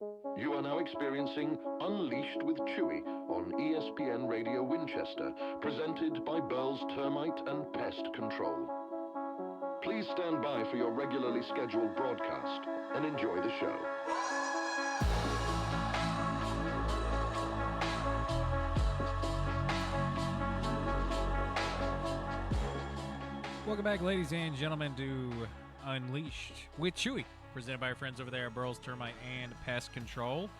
You are now experiencing Unleashed with Chewy on ESPN Radio Winchester, presented by Burl's Termite and Pest Control. Please stand by for your regularly scheduled broadcast and enjoy the show. Welcome back, ladies and gentlemen, to Unleashed with Chewy, presented by our friends over there at Burl's Termite and Pest Control.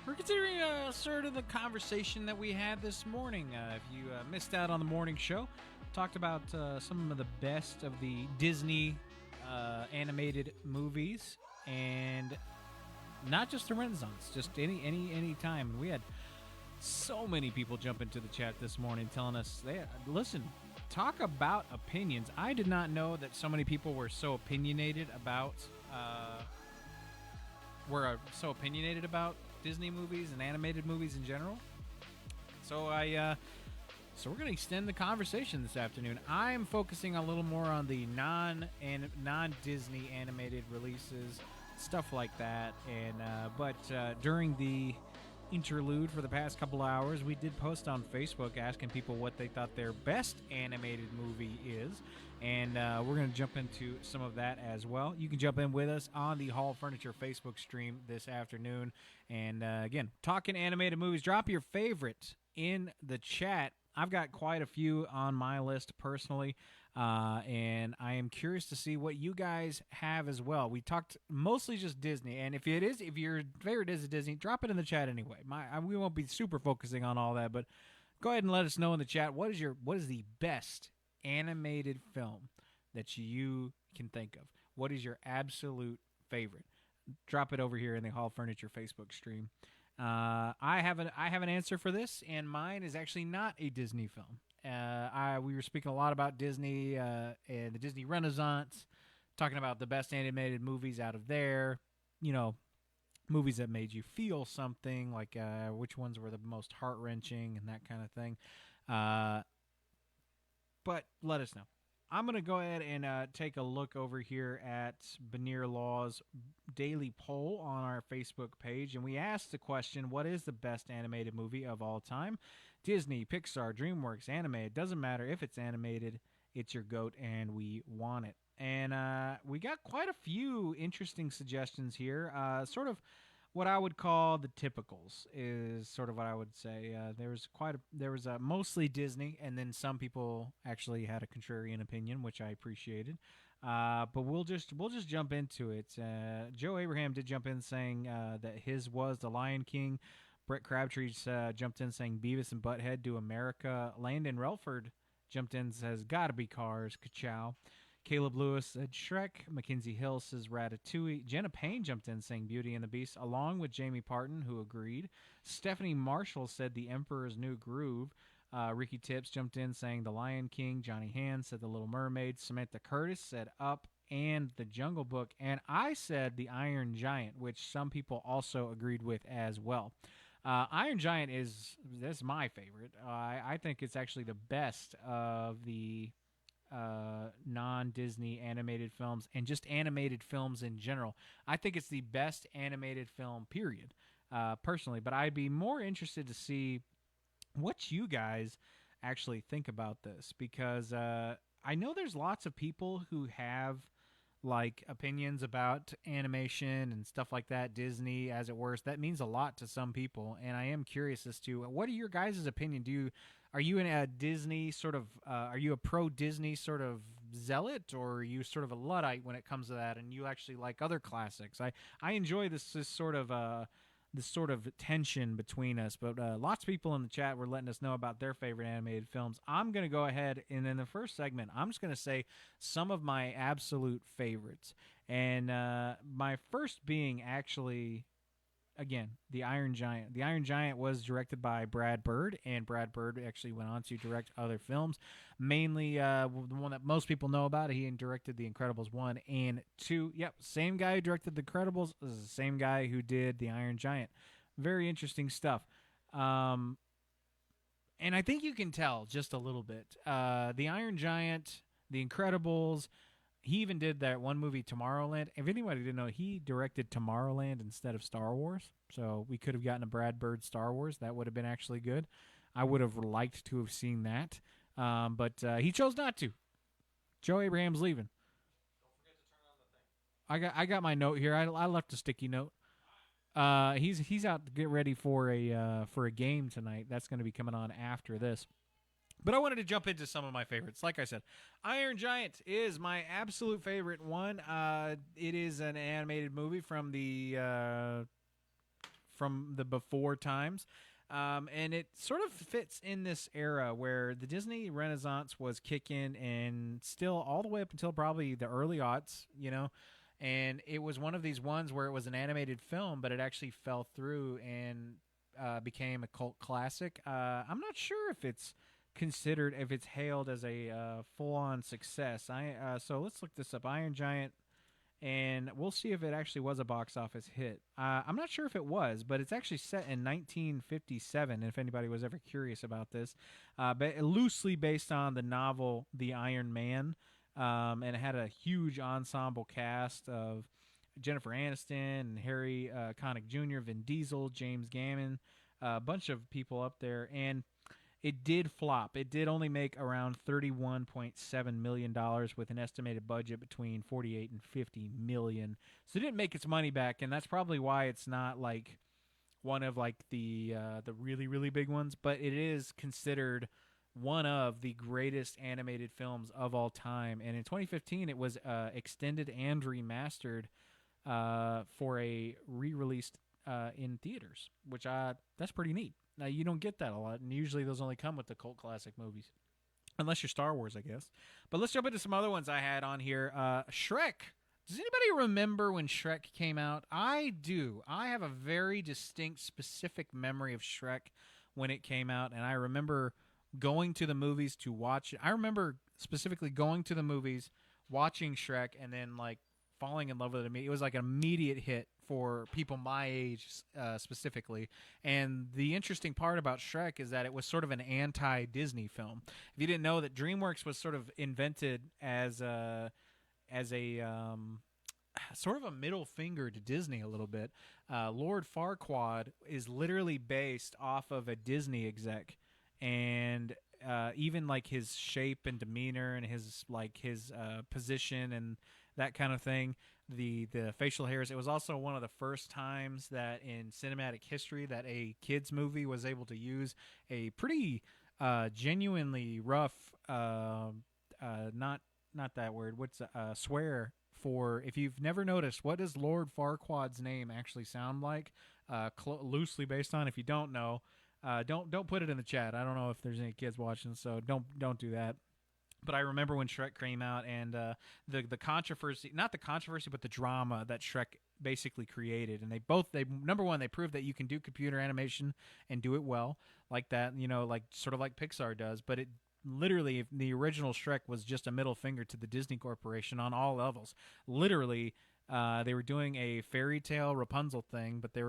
We're considering sort of the conversation that we had this morning. If you missed out on the morning show, talked about some of the best of the Disney animated movies, and not just the Renaissance, just any time. And we had so many people jump into the chat this morning telling us, listen, talk about opinions. I did not know that so many people were so opinionated about Disney movies and animated movies in general. So we're going to extend the conversation this afternoon. I'm focusing a little more on the non-Disney animated releases, stuff like that. And but during the interlude for the past couple hours, we did post on Facebook asking people what they thought their best animated movie is, and we're going to jump into some of that as well. You can jump in with us on the Hall Furniture Facebook stream this afternoon, and again, talking animated movies. Drop your favorite in the chat. I've got quite a few on my list personally, and I am curious to see what you guys have as well. We talked mostly just Disney, and if your favorite is Disney, drop it in the chat anyway. We won't be super focusing on all that, but go ahead and let us know in the chat what is the best animated film that you can think of. What is your absolute favorite? Drop it over here in the Hall Furniture Facebook stream. I have an answer for this, and mine is actually not a Disney film. We were speaking a lot about Disney and the Disney Renaissance, talking about the best animated movies out of there. You know, movies that made you feel something, like which ones were the most heart-wrenching and that kind of thing. But let us know. I'm going to go ahead and take a look over here at Benear Law's daily poll on our Facebook page, and we asked the question, what is the best animated movie of all time? Disney, Pixar, DreamWorks, anime. It doesn't matter if it's animated, it's your GOAT, and we want it. And we got quite a few interesting suggestions here. Sort of what I would call the typicals is sort of what I would say. There was mostly Disney, and then some people actually had a contrarian opinion, which I appreciated. But we'll just jump into it. Joe Abraham did jump in saying that his was The Lion King. Brett Crabtree jumped in saying Beavis and Butthead Do America. Landon Relford jumped in and says gotta be Cars. Ka-chow. Caleb Lewis said Shrek. Mackenzie Hill says Ratatouille. Jenna Payne jumped in saying Beauty and the Beast, along with Jamie Parton, who agreed. Stephanie Marshall said The Emperor's New Groove. Ricky Tips jumped in saying The Lion King. Johnny Hand said The Little Mermaid. Samantha Curtis said Up and The Jungle Book. And I said The Iron Giant, which some people also agreed with as well. Iron Giant that's my favorite. I think it's actually the best of the non-Disney animated films and just animated films in general. I think it's the best animated film, period, personally. But I'd be more interested to see what you guys actually think about this, because I know there's lots of people who have like opinions about animation and stuff like that, Disney as it were. That means a lot to some people, and I am curious as to what are your guys' opinion. Are you in a Disney sort of are you a pro Disney sort of zealot, or are you sort of a Luddite when it comes to that, and you actually like other classics? I enjoy this sort of tension between us, but lots of people in the chat were letting us know about their favorite animated films. I'm going to go ahead, and in the first segment, I'm just going to say some of my absolute favorites. And my first being actually, again, The Iron Giant. The Iron Giant was directed by Brad Bird, and Brad Bird actually went on to direct other films. Mainly the one that most people know about, he directed The Incredibles 1 and 2. Yep, same guy who directed The Incredibles is the same guy who did The Iron Giant. Very interesting stuff. And I think you can tell just a little bit. The Iron Giant, The Incredibles, He even did that one movie, Tomorrowland. If anybody didn't know, he directed Tomorrowland instead of Star Wars. So we could have gotten a Brad Bird Star Wars. That would have been actually good. I would have liked to have seen that. But he chose not to. Joe Abraham's leaving. I got my note here. I left a sticky note. He's out to get ready for a game tonight. That's going to be coming on after this. But I wanted to jump into some of my favorites. Like I said, Iron Giant is my absolute favorite one. It is an animated movie from the before times. And it sort of fits in this era where the Disney Renaissance was kicking and still all the way up until probably the early aughts, and it was one of these ones where it was an animated film, but it actually fell through and became a cult classic. I'm not sure if it's hailed as a full-on success. So let's look this up, Iron Giant, and we'll see if it actually was a box office hit. I'm not sure if it was, but it's actually set in 1957, if anybody was ever curious about this. But loosely based on the novel The Iron Man, and it had a huge ensemble cast of Jennifer Aniston and Harry Connick Jr., Vin Diesel, James Gammon, a bunch of people up there, and it did flop. It did only make around $31.7 million with an estimated budget between $48 and $50 million. So it didn't make its money back, and that's probably why it's not like one of like the really, really big ones. But it is considered one of the greatest animated films of all time. And in 2015, it was extended and remastered for a re-release in theaters, which that's pretty neat. Now, you don't get that a lot, and usually those only come with the cult classic movies. Unless you're Star Wars, I guess. But let's jump into some other ones I had on here. Shrek. Does anybody remember when Shrek came out? I do. I have a very distinct, specific memory of Shrek when it came out, and I remember going to the movies to watch it. I remember specifically going to the movies, watching Shrek, and then, like, falling in love with it. It was like an immediate hit for people my age specifically. And the interesting part about Shrek is that it was sort of an anti-Disney film. If you didn't know, that DreamWorks was sort of invented as a sort of a middle finger to Disney a little bit. Lord Farquaad is literally based off of a Disney exec, and even like his shape and demeanor and his position and that kind of thing, the facial hairs. It was also one of the first times that in cinematic history that a kids movie was able to use a pretty genuinely rough not that word, swear. For if you've never noticed, what does Lord Farquaad's name actually sound like? Loosely based on, if you don't know, don't put it in the chat. I don't know if there's any kids watching, so don't do that. But I remember when Shrek came out, and the controversy, not the controversy, but the drama that Shrek basically created. And they number one, they proved that you can do computer animation and do it well like that, like sort of like Pixar does. But it literally, the original Shrek was just a middle finger to the Disney Corporation on all levels. Literally, they were doing a fairy tale Rapunzel thing, but they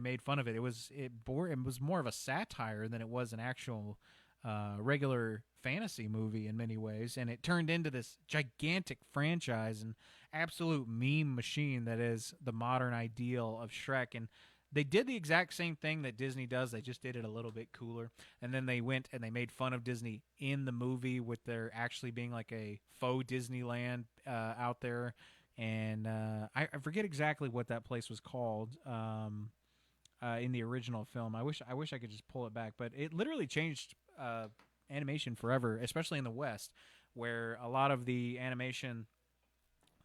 made fun of it. It was more of a satire than it was an actual regular fantasy movie in many ways, and it turned into this gigantic franchise and absolute meme machine that is the modern ideal of Shrek. And they did the exact same thing that Disney does. They just did it a little bit cooler. And then they went and they made fun of Disney in the movie with there actually being like a faux Disneyland out there. And I forget exactly what that place was called in the original film. I wish I could just pull it back, but it literally changed animation forever, especially in the West, where a lot of the animation,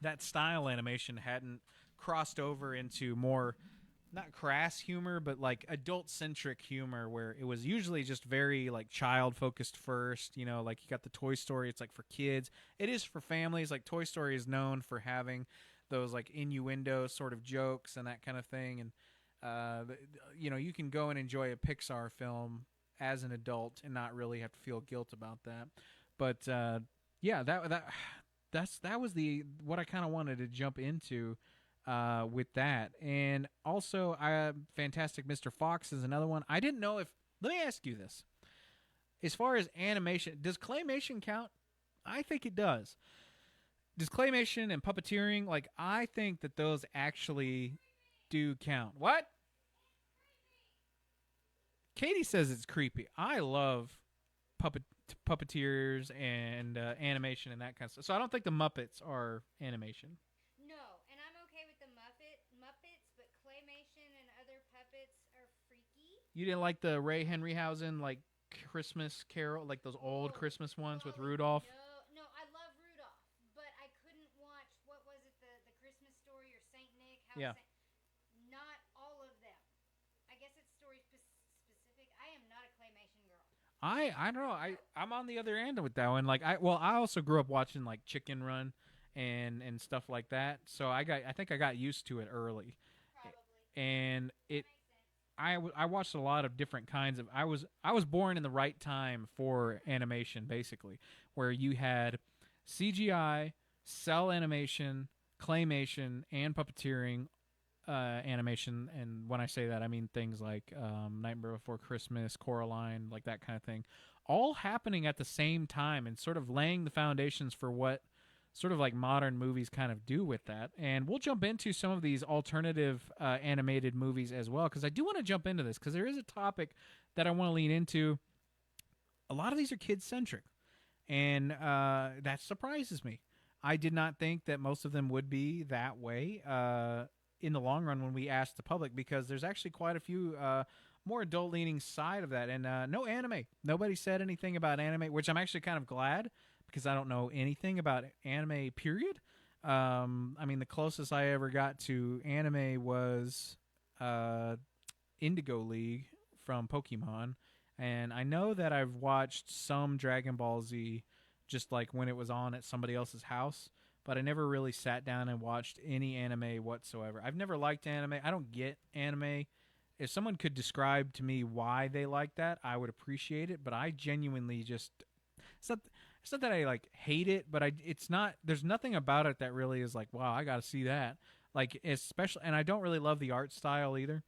that style animation, hadn't crossed over into more, not crass humor, but like adult-centric humor, where it was usually just very like child-focused first. Like you got the Toy Story, it's like for kids. It is for families. Like Toy Story is known for having those like innuendo sort of jokes and that kind of thing. And you can go and enjoy a Pixar film as an adult and not really have to feel guilt about that. But that was what I kind of wanted to jump into with that. And also, Fantastic Mr. Fox is another one. I didn't know if. Let me ask you this: as far as animation, does claymation count? I think it does. does claymation and puppeteering, like, I think that those actually do count. What? Katie says it's creepy. I love puppeteers and animation and that kind of stuff. So I don't think the Muppets are animation. No, and I'm okay with the Muppets, but claymation and other puppets are freaky. You didn't like the Ray Harryhausen, like, Christmas Carol, like those old Christmas ones with Rudolph? No, I love Rudolph, but I couldn't watch, what was it, the Christmas Story or Saint Nick? Yeah. Not all of them. I guess it's story specific. I am not a claymation girl. I don't know. I'm on the other end with that one. Like I also grew up watching like Chicken Run and stuff like that. So I think I got used to it early. Probably. And I watched a lot of different kinds of I was born in the right time for animation, basically, where you had CGI, cell animation, claymation, and puppeteering animation. And when I say that, I mean things like Nightmare Before Christmas, Coraline, like that kind of thing, all happening at the same time and sort of laying the foundations for what sort of like modern movies kind of do with that. And we'll jump into some of these alternative animated movies as well, because I do want to jump into this because there is a topic that I want to lean into. A lot of these are kid-centric, and that surprises me. I did not think that most of them would be that way in the long run when we asked the public, because there's actually quite a few more adult-leaning side of that. And no anime. Nobody said anything about anime, which I'm actually kind of glad, because I don't know anything about anime, period. I mean, the closest I ever got to anime was Indigo League from Pokemon. And I know that I've watched some Dragon Ball Z just like when it was on at somebody else's house, but I never really sat down and watched any anime whatsoever. I've never liked anime. I don't get anime. If someone could describe to me why they like that, I would appreciate it, but I genuinely just... It's not that I like hate it, but it's not. There's nothing about it that really is like, wow, I got to see that. Like, especially, and I don't really love the art style either.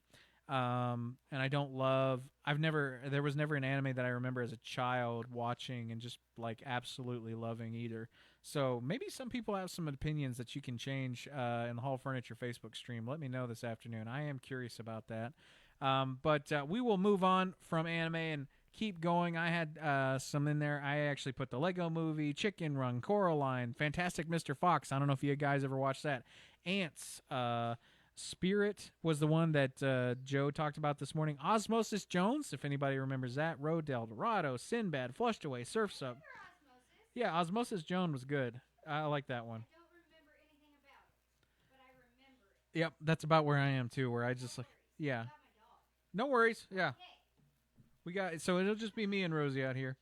And I don't love. There was never an anime that I remember as a child watching and just like absolutely loving either. So maybe some people have some opinions that you can change in the Hall Furniture Facebook stream. Let me know this afternoon. I am curious about that. But we will move on from anime and keep going. I had some in there. I actually put the Lego Movie, Chicken Run, Coraline, Fantastic Mr. Fox. I don't know if you guys ever watched that. Ants, Spirit was the one that Joe talked about this morning. Osmosis Jones, if anybody remembers that. Road Del Dorado, Sinbad, Flushed Away, Surf's Up. Yeah, Osmosis Jones was good. I like that one. I don't remember anything about it, but I remember it. Yep, that's about where I am too, where I just like, yeah. No worries, yeah. We got, so it'll just be me and Rosie out here.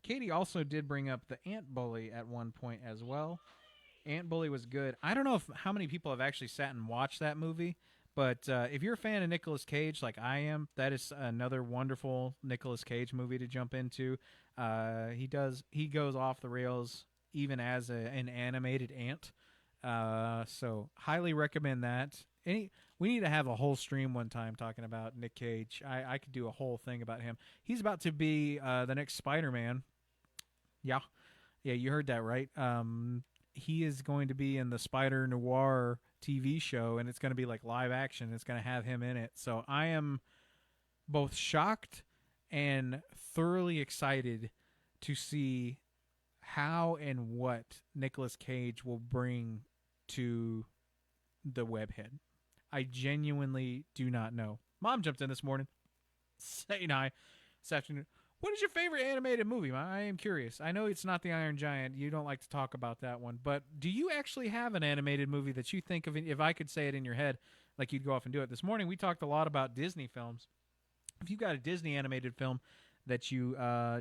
Katie also did bring up the Ant Bully at one point as well. Ant Bully was good. I don't know how many people have actually sat and watched that movie, but if you're a fan of Nicolas Cage like I am, that is another wonderful Nicolas Cage movie to jump into. He goes off the rails even as an animated ant. So highly recommend that. We need to have a whole stream one time talking about Nick Cage. I could do a whole thing about him. He's about to be the next Spider-Man. Yeah, you heard that right. He is going to be in the Spider Noir TV show, and it's going to be like live action. It's going to have him in it. So I am both shocked and thoroughly excited to see how and what Nicolas Cage will bring to the webhead. I genuinely do not know. Mom jumped in this morning saying hi this afternoon. What is your favorite animated movie, Mom? I am curious. I know it's not The Iron Giant. You don't like to talk about that one. But do you actually have an animated movie that you think of, if I could say it in your head, like you'd go off and do it? This morning we talked a lot about Disney films. If you've got a Disney animated film that you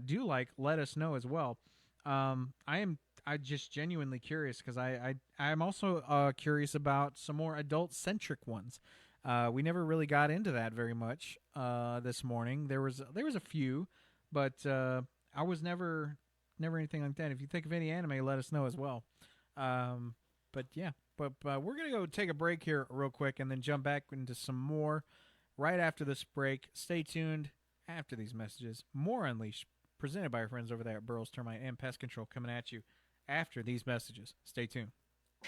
do like, let us know as well. I'm just genuinely curious because I'm also curious about some more adult-centric ones. We never really got into that very much this morning. There was a few, but I was never anything like that. If you think of any anime, let us know as well. But we're gonna go take a break here real quick and then jump back into some more right after this break. Stay tuned after these messages. More Unleashed, presented by our friends over there at Burroughs Termite and Pest Control, coming at you after these messages. Stay tuned.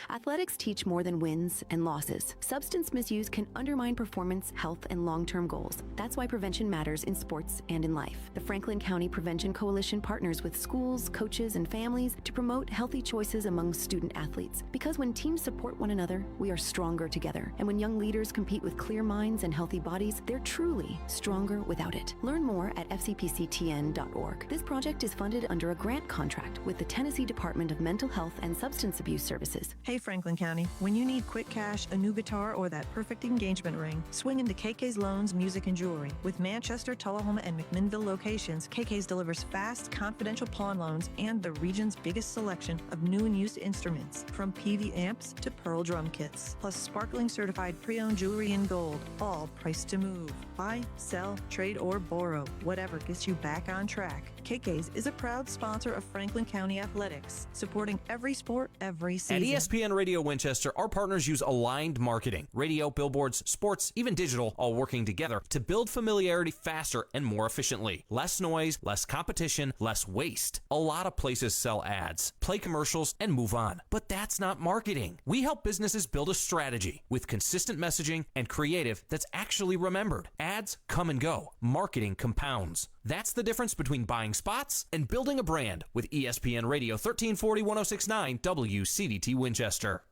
Athletics teach more than wins and losses. Substance misuse can undermine performance, health, and long-term goals. That's why prevention matters in sports and in life. The Franklin County Prevention Coalition partners with schools, coaches, and families to promote healthy choices among student athletes. Because when teams support one another, we are stronger together. And when young leaders compete with clear minds and healthy bodies, they're truly stronger without it. Learn more at fcpctn.org. This project is funded under a grant contract with the Tennessee Department of Mental Health and Substance Abuse Services. Hey Franklin County, when you need quick cash, a new guitar, or that perfect engagement ring, swing into KK's Loans, Music and Jewelry. With Manchester, Tullahoma, and McMinnville locations, KK's delivers fast, confidential pawn loans and the region's biggest selection of new and used instruments, from PV amps to Pearl drum kits, plus sparkling certified pre-owned jewelry in gold, all priced to move. Buy, sell, trade, or borrow, whatever gets you back on track. KK's is a proud sponsor of Franklin County Athletics, supporting every sport, every season. At ESPN Radio Winchester, our partners use aligned marketing. Radio, billboards, sports, even digital, all working together to build familiarity faster and more efficiently. Less noise, less competition, less waste. A lot of places sell ads, play commercials, and move on. But that's not marketing. We help businesses build a strategy with consistent messaging and creative that's actually remembered. Ads come and go. Marketing compounds. That's the difference between buying spots and building a brand with ESPN Radio 1340 1069 WCDT Winchester.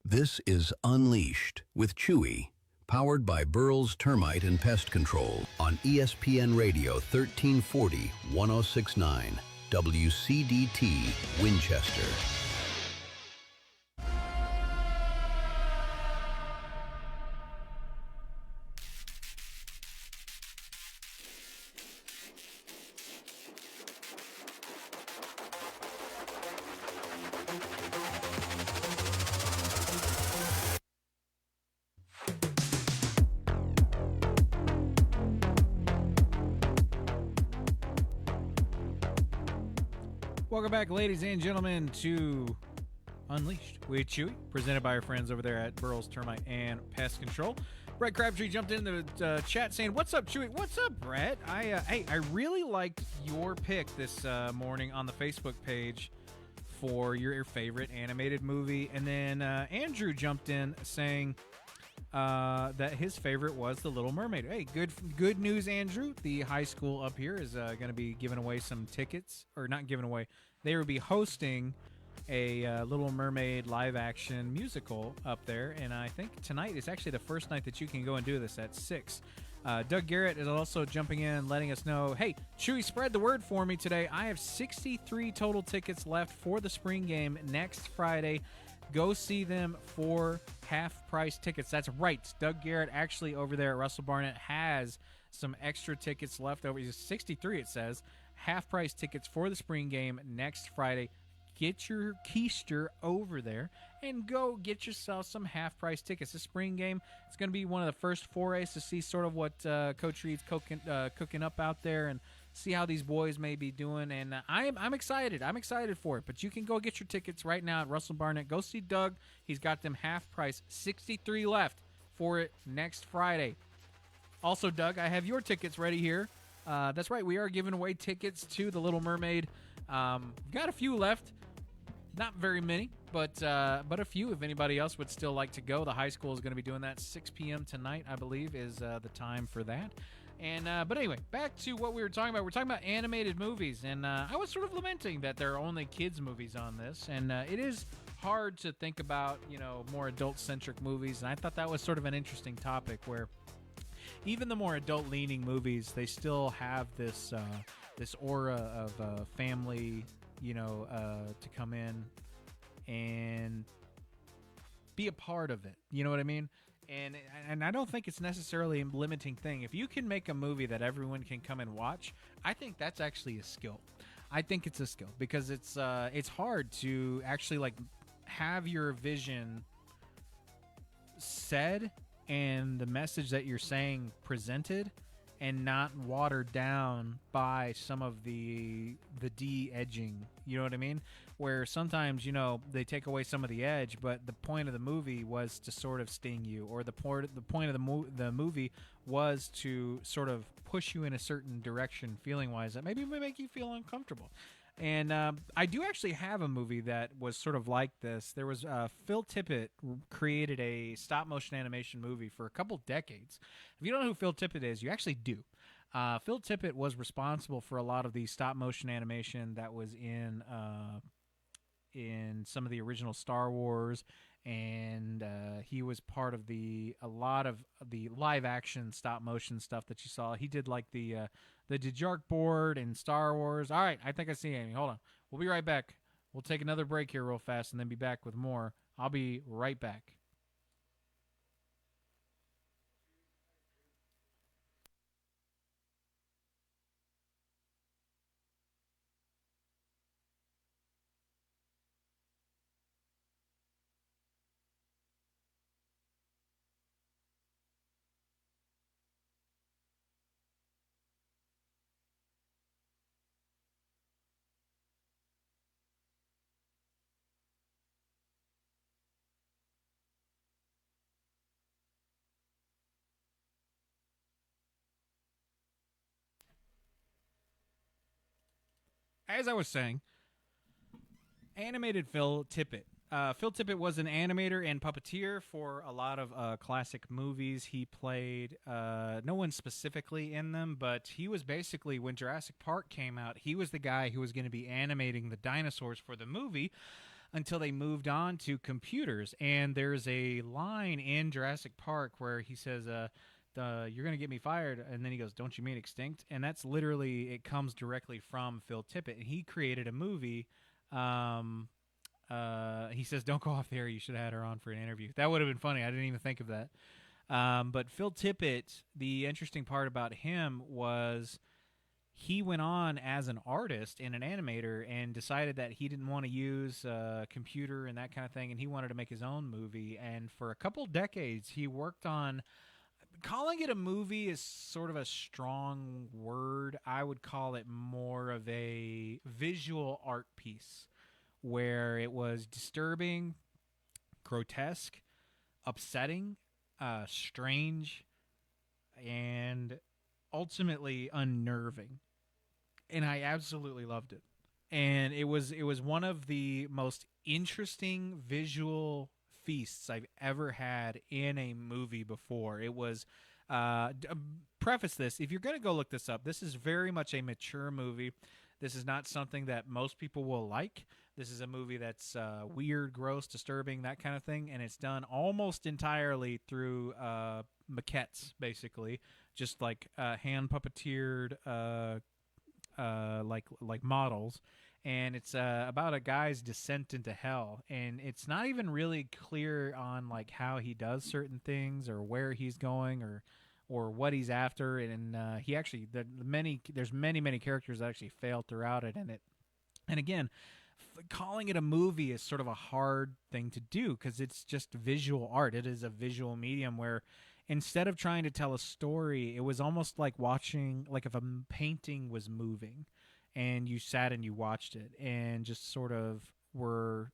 This is Unleashed with Chewy, powered by Burl's Termite and Pest Control on ESPN Radio 1340 1069 WCDT Winchester. Welcome back, ladies and gentlemen, to Unleashed with Chewy, presented by our friends over there at Burl's Termite and Pest Control. Brett Crabtree jumped in the chat saying, "What's up, Chewy?" What's up, Brett? I really liked your pick this morning on the Facebook page for your favorite animated movie, and then Andrew jumped in saying that his favorite was The Little Mermaid. Hey, good news, Andrew. The high school up here is going to be giving away some tickets, or not giving away. They will be hosting a Little Mermaid live-action musical up there, and I think tonight is actually the first night that you can go and do this at 6. Doug Garrett is also jumping in, letting us know, hey, Chewy, spread the word for me today. I have 63 total tickets left for the spring game next Friday. Go see them for half-price tickets. That's right. Doug Garrett actually over there at Russell Barnett has some extra tickets left over. 63, it says. Half-price tickets for the spring game next Friday. Get your keister over there and go get yourself some half-price tickets. The spring game, it's going to be one of the first forays to see sort of what Coach Reed's cooking up out there and see how these boys may be doing. And I'm excited. I'm excited for it. But you can go get your tickets right now at Russell Barnett. Go see Doug. He's got them half-price. 63 left for it next Friday. Also, Doug, I have your tickets ready here. That's right. We are giving away tickets to The Little Mermaid. Got a few left. Not very many, but a few. If anybody else would still like to go, the high school is going to be doing that 6 p.m. tonight, I believe, is the time for that. And but anyway, back to what we were talking about. We're talking about animated movies, and I was sort of lamenting that there are only kids movies on this, and it is hard to think about, more adult-centric movies, and I thought that was sort of an interesting topic where even the more adult-leaning movies, they still have this this aura of family, to come in and be a part of it. You know what I mean? And I don't think it's necessarily a limiting thing. If you can make a movie that everyone can come and watch, I think that's actually a skill. I think it's a skill because it's hard to actually have your vision said and the message that you're saying presented and not watered down by some of the de-edging, you know what I mean? Where sometimes, they take away some of the edge, but the point of the movie was to sort of sting you, or the point of the movie was to sort of push you in a certain direction feeling-wise that maybe would make you feel uncomfortable. And I do actually have a movie that was sort of like this. There was Phil Tippett created a stop-motion animation movie for a couple decades. If you don't know who Phil Tippett is, you actually do. Phil Tippett was responsible for a lot of the stop-motion animation that was in some of the original Star Wars, and he was part of a lot of the live-action stop-motion stuff that you saw. He did like the Dijark board in Star Wars. All right, I think I see Amy. Hold on. We'll be right back. We'll take another break here real fast and then be back with more. I'll be right back. As I was saying, animated Phil Tippett. Phil Tippett was an animator and puppeteer for a lot of classic movies. He played no one specifically in them, but he was basically, when Jurassic Park came out, he was the guy who was going to be animating the dinosaurs for the movie until they moved on to computers. And there's a line in Jurassic Park where he says, you're going to get me fired. And then he goes, don't you mean extinct? And that's literally, it comes directly from Phil Tippett. And he created a movie. He says, don't go off the air. You should have had her on for an interview. That would have been funny. I didn't even think of that. But Phil Tippett, the interesting part about him was he went on as an artist and an animator and decided that he didn't want to use a computer and that kind of thing. And he wanted to make his own movie. And for a couple decades, he worked on... Calling it a movie is sort of a strong word. I would call it more of a visual art piece where it was disturbing, grotesque, upsetting, strange, and ultimately unnerving. And I absolutely loved it. And it was one of the most interesting visual feasts I've ever had in a movie before. It was preface this, if you're going to go look this up, this is very much a mature movie. This is not something that most people will like. This is a movie that's weird, gross, disturbing, that kind of thing, and it's done almost entirely through maquettes, basically, just like hand puppeteered like models. And it's about a guy's descent into hell, and it's not even really clear on like how he does certain things or where he's going or what he's after. And he actually there's many characters that actually fail throughout it. And again, calling it a movie is sort of a hard thing to do because it's just visual art. It is a visual medium where instead of trying to tell a story, it was almost like watching, like if a painting was moving. And you sat and you watched it and just sort of were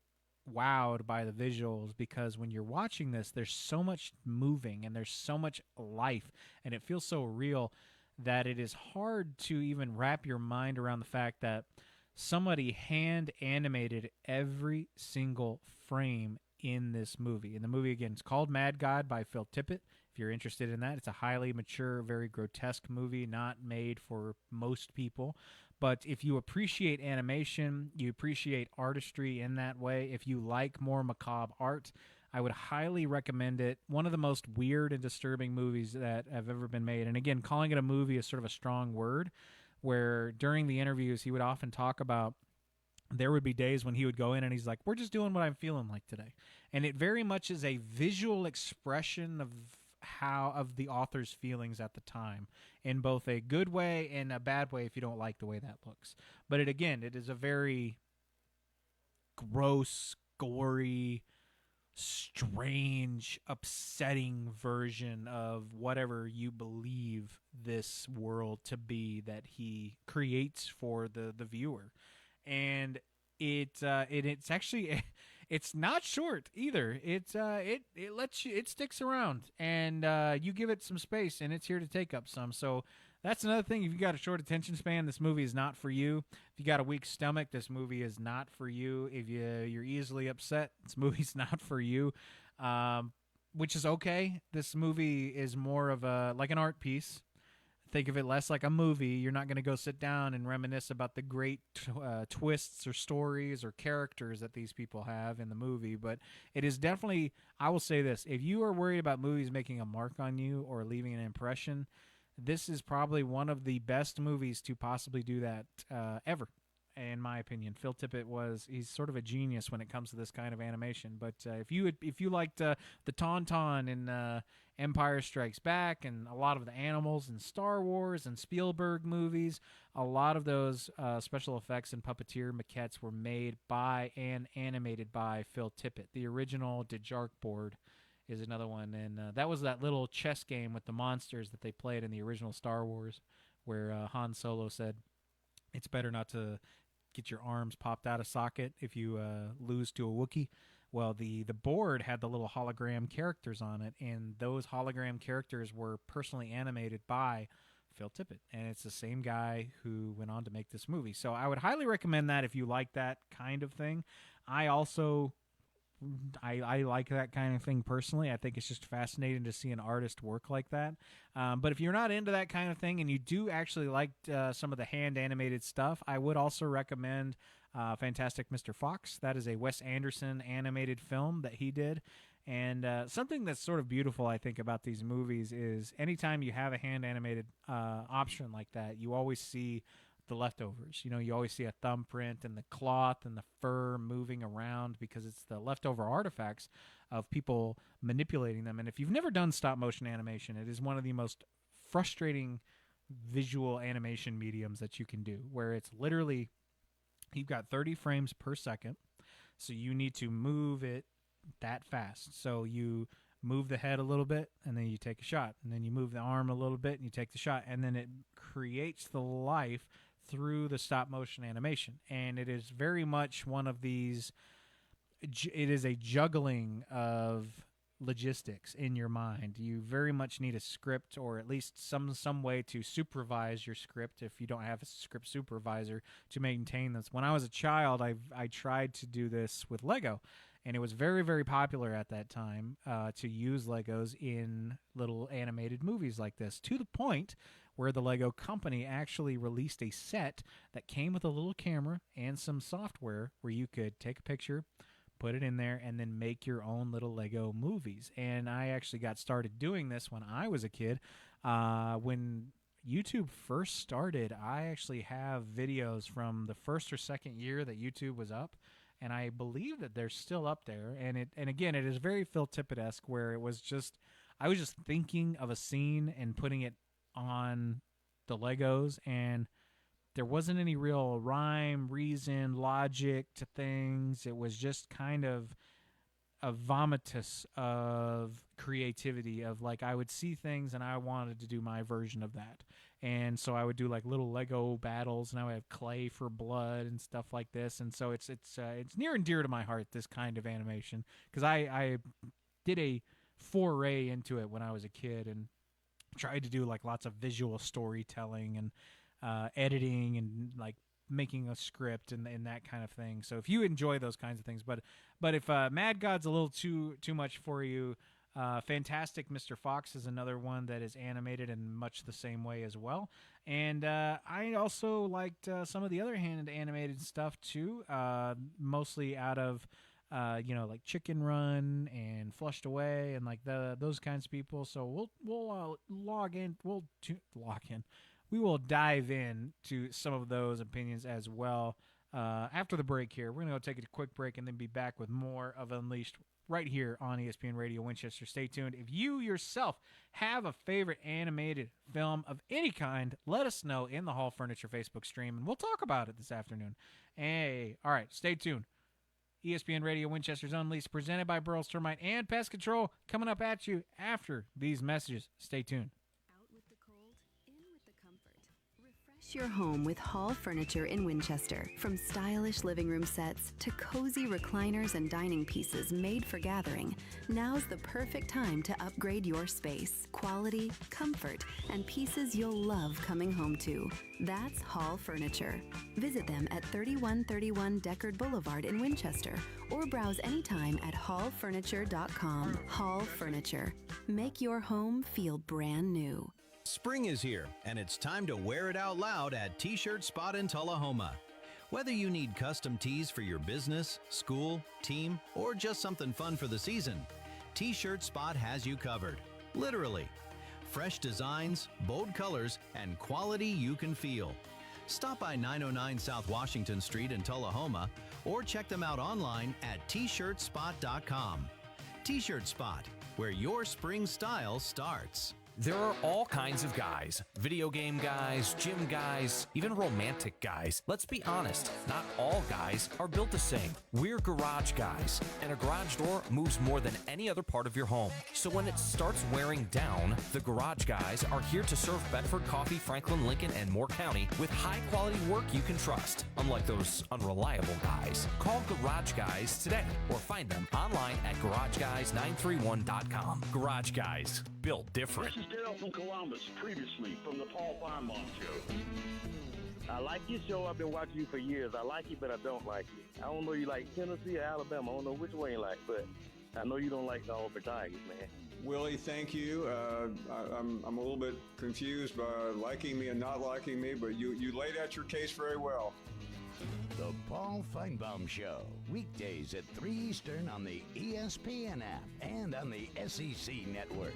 wowed by the visuals, because when you're watching this, there's so much moving and there's so much life and it feels so real that it is hard to even wrap your mind around the fact that somebody hand animated every single frame in this movie. And the movie, again, it's called Mad God by Phil Tippett. If you're interested in that, it's a highly mature, very grotesque movie, not made for most people. But if you appreciate animation, you appreciate artistry in that way, if you like more macabre art, I would highly recommend it. One of the most weird and disturbing movies that have ever been made. And again, calling it a movie is sort of a strong word, where during the interviews he would often talk about there would be days when he would go in and he's like, we're just doing what I'm feeling like today. And it very much is a visual expression of the author's feelings at the time, in both a good way and a bad way if you don't like the way that looks. But it is a very gross, gory, strange, upsetting version of whatever you believe this world to be that he creates for the viewer. And it's actually It's not short either. It's it lets you, it sticks around, and you give it some space, and it's here to take up some. So that's another thing. If you got a short attention span, this movie is not for you. If you got a weak stomach, this movie is not for you. If you're easily upset, this movie's not for you. Which is okay. This movie is more of like an art piece. Think of it less like a movie. You're not going to go sit down and reminisce about the great twists or stories or characters that these people have in the movie. But it is definitely, I will say this, if you are worried about movies making a mark on you or leaving an impression, this is probably one of the best movies to possibly do that ever, in my opinion. Phil Tippett he's sort of a genius when it comes to this kind of animation. But if you liked the Tauntaun in Empire Strikes Back and a lot of the animals in Star Wars and Spielberg movies, a lot of those special effects and puppeteer maquettes were made by and animated by Phil Tippett. The original Dejark board is another one, and that was that little chess game with the monsters that they played in the original Star Wars, where Han Solo said, "It's better not to get your arms popped out of socket if you lose to a Wookiee." Well, the board had the little hologram characters on it, and those hologram characters were personally animated by Phil Tippett, and it's the same guy who went on to make this movie. So I would highly recommend that if you like that kind of thing. I like that kind of thing personally. I think it's just fascinating to see an artist work like that. But if you're not into that kind of thing and you do actually like some of the hand-animated stuff, I would also recommend Fantastic Mr. Fox. That is a Wes Anderson animated film that he did. And something that's sort of beautiful, I think, about these movies is anytime you have a hand-animated option like that, you always see the leftovers. You know, you always see a thumbprint and the cloth and the fur moving around because it's the leftover artifacts of people manipulating them. And if you've never done stop-motion animation, it is one of the most frustrating visual animation mediums that you can do, where it's literally you've got 30 frames per second, so you need to move it that fast. So you move the head a little bit, and then you take a shot, and then you move the arm a little bit, and you take the shot, and then it creates the life through the stop-motion animation. And it is very much one of these, it is a juggling of logistics in your mind. You very much need a script, or at least some way to supervise your script if you don't have a script supervisor to maintain this. When I was a child, I tried to do this with Lego, and it was very, very popular at that time to use Legos in little animated movies like this, to the point where the Lego company actually released a set that came with a little camera and some software where you could take a picture, put it in there, and then make your own little Lego movies. And I actually got started doing this when I was a kid. When YouTube first started, I actually have videos from the first or second year that YouTube was up, and I believe that they're still up there. And again, it is very Phil Tippett-esque, where I was just thinking of a scene and putting it on the Legos, and there wasn't any real rhyme, reason, logic to things. It was just kind of a vomitus of creativity, of like, I would see things and I wanted to do my version of that. And so I would do like little Lego battles, and I would have clay for blood and stuff like this. And so it's near and dear to my heart, this kind of animation, because I did a foray into it when I was a kid and tried to do like lots of visual storytelling and editing and like making a script and that kind of thing. So if you enjoy those kinds of things, but if Mad God's a little too much for you, Fantastic Mr. Fox is another one that is animated in much the same way as well. And I also liked some of the other hand animated stuff too, mostly out of like Chicken Run and Flushed Away and like those kinds of people. So we'll we will dive in to some of those opinions as well after the break here. We're going to go take a quick break and then be back with more of Unleashed right here on ESPN Radio Winchester. Stay tuned. If you yourself have a favorite animated film of any kind, let us know in the Hall Furniture Facebook stream, and we'll talk about it this afternoon. Hey, all right, stay tuned. ESPN Radio Winchester's Unleashed, presented by Burroughs Termite and Pest Control, coming up at you after these messages. Stay tuned. Out with the cold, in with the comfort. Your home with Hall Furniture in Winchester. From stylish living room sets to cozy recliners and dining pieces made for gathering, now's the perfect time to upgrade your space. Quality, comfort, and pieces you'll love coming home to. That's Hall Furniture. Visit them at 3131 Deckard Boulevard in Winchester or browse anytime at hallfurniture.com. Hall Furniture. Make your home feel brand new. Spring is here, and it's time to wear it out loud at T-Shirt Spot in Tullahoma. Whether you need custom tees for your business, school, team, or just something fun for the season, T-Shirt Spot has you covered. Literally. Fresh designs, bold colors, and quality you can feel. Stop by 909 South Washington Street in Tullahoma, or check them out online at tshirtspot.com. T-Shirt Spot, where your spring style starts. There are all kinds of guys. Video game guys, gym guys, even romantic guys. Let's be honest, not all guys are built the same. We're garage guys, and a garage door moves more than any other part of your home. So when it starts wearing down, the garage guys are here to serve Bedford, Coffee, Franklin, Lincoln, and Moore County with high-quality work you can trust, unlike those unreliable guys. Call Garage Guys today or find them online at garageguys931.com. Garage Guys, built different. This is Dale from Columbus, previously from the Paul Feinbaum Show. I like your show. I've been watching you for years. I like you, but I don't like you. I don't know you like Tennessee or Alabama. I don't know which one you like, but I know you don't like the Auburn Tigers, man. Willie, thank you. I'm a little bit confused by liking me and not liking me, but you laid out your case very well. The Paul Feinbaum Show, weekdays at 3 Eastern on the ESPN app and on the SEC Network.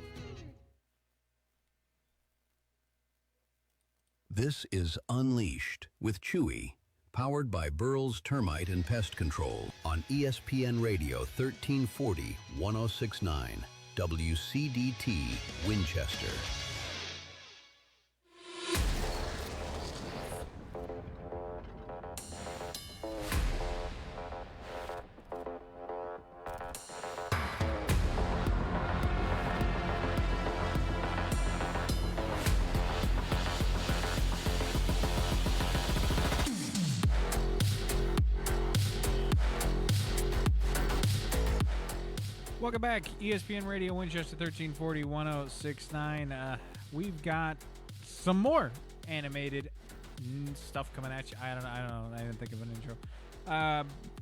This is Unleashed with Chewy, powered by Burl's Termite and Pest Control on ESPN Radio 1340, 1069, WCDT, Winchester. Welcome back, ESPN Radio Winchester 1340 1069. We've got some more animated stuff coming at you. I don't know. I didn't think of an intro.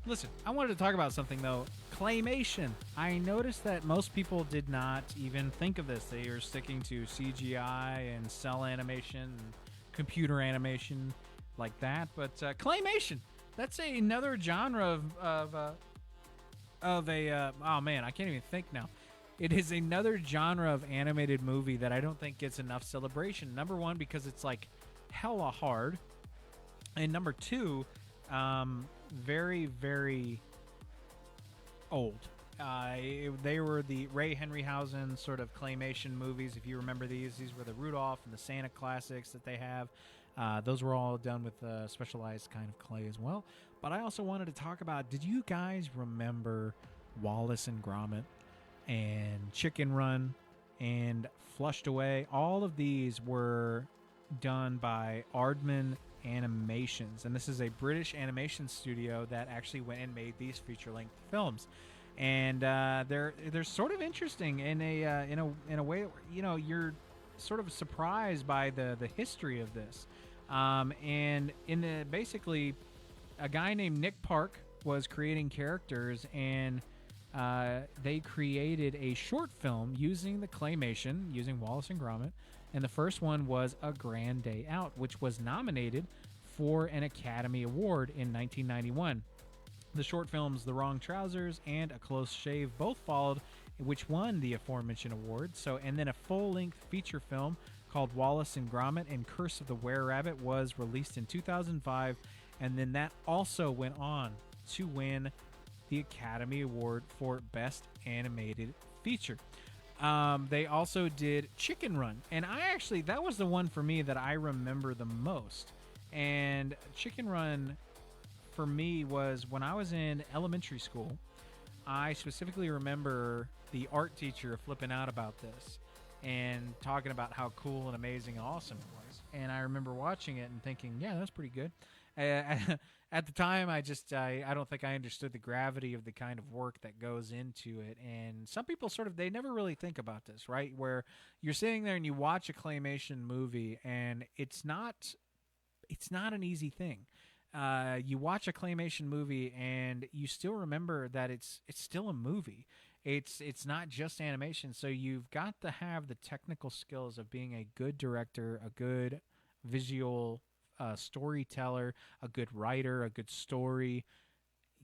Listen, I wanted to talk about something though. Claymation. I noticed that most people did not even think of this. They are sticking to CGI and cell animation, and computer animation like that. But claymation. That's another genre of a oh man, I can't even think now. It is another genre of animated movie that I don't think gets enough celebration. Number one, because it's like hella hard, and number two, very, very old. They were the Ray Harryhausen sort of claymation movies. If you remember these were the Rudolph and the Santa classics that they have. Those were all done with specialized kind of clay as well. But I also wanted to talk about, did you guys remember Wallace and Gromit and Chicken Run and Flushed Away? All of these were done by Aardman Animations. And this is a British animation studio that actually went and made these feature-length films. And they're sort of interesting in a way that, you know, you're sort of surprised by the history of this. And basically, a guy named Nick Park was creating characters, and they created a short film using the claymation, using Wallace and Gromit. And the first one was A Grand Day Out, which was nominated for an Academy Award in 1991. The short films The Wrong Trousers and A Close Shave both followed, which won the aforementioned award. And then a full-length feature film called Wallace and Gromit and Curse of the Were-Rabbit was released in 2005, and then that also went on to win the Academy Award for Best Animated Feature. They also did Chicken Run, and that was the one for me that I remember the most. And Chicken Run for me was when I was in elementary school. I specifically remember the art teacher flipping out about this and talking about how cool and amazing and awesome it was. and I remember watching it and thinking, yeah, that's pretty good. At the time, I don't think I understood the gravity of the kind of work that goes into it. And some people they never really think about this, right? Where you're sitting there and you watch a claymation movie, and it's not an easy thing. You watch a claymation movie and you still remember that it's still a movie. It's not just animation. So you've got to have the technical skills of being a good director, a good visual storyteller, a good writer, a good story,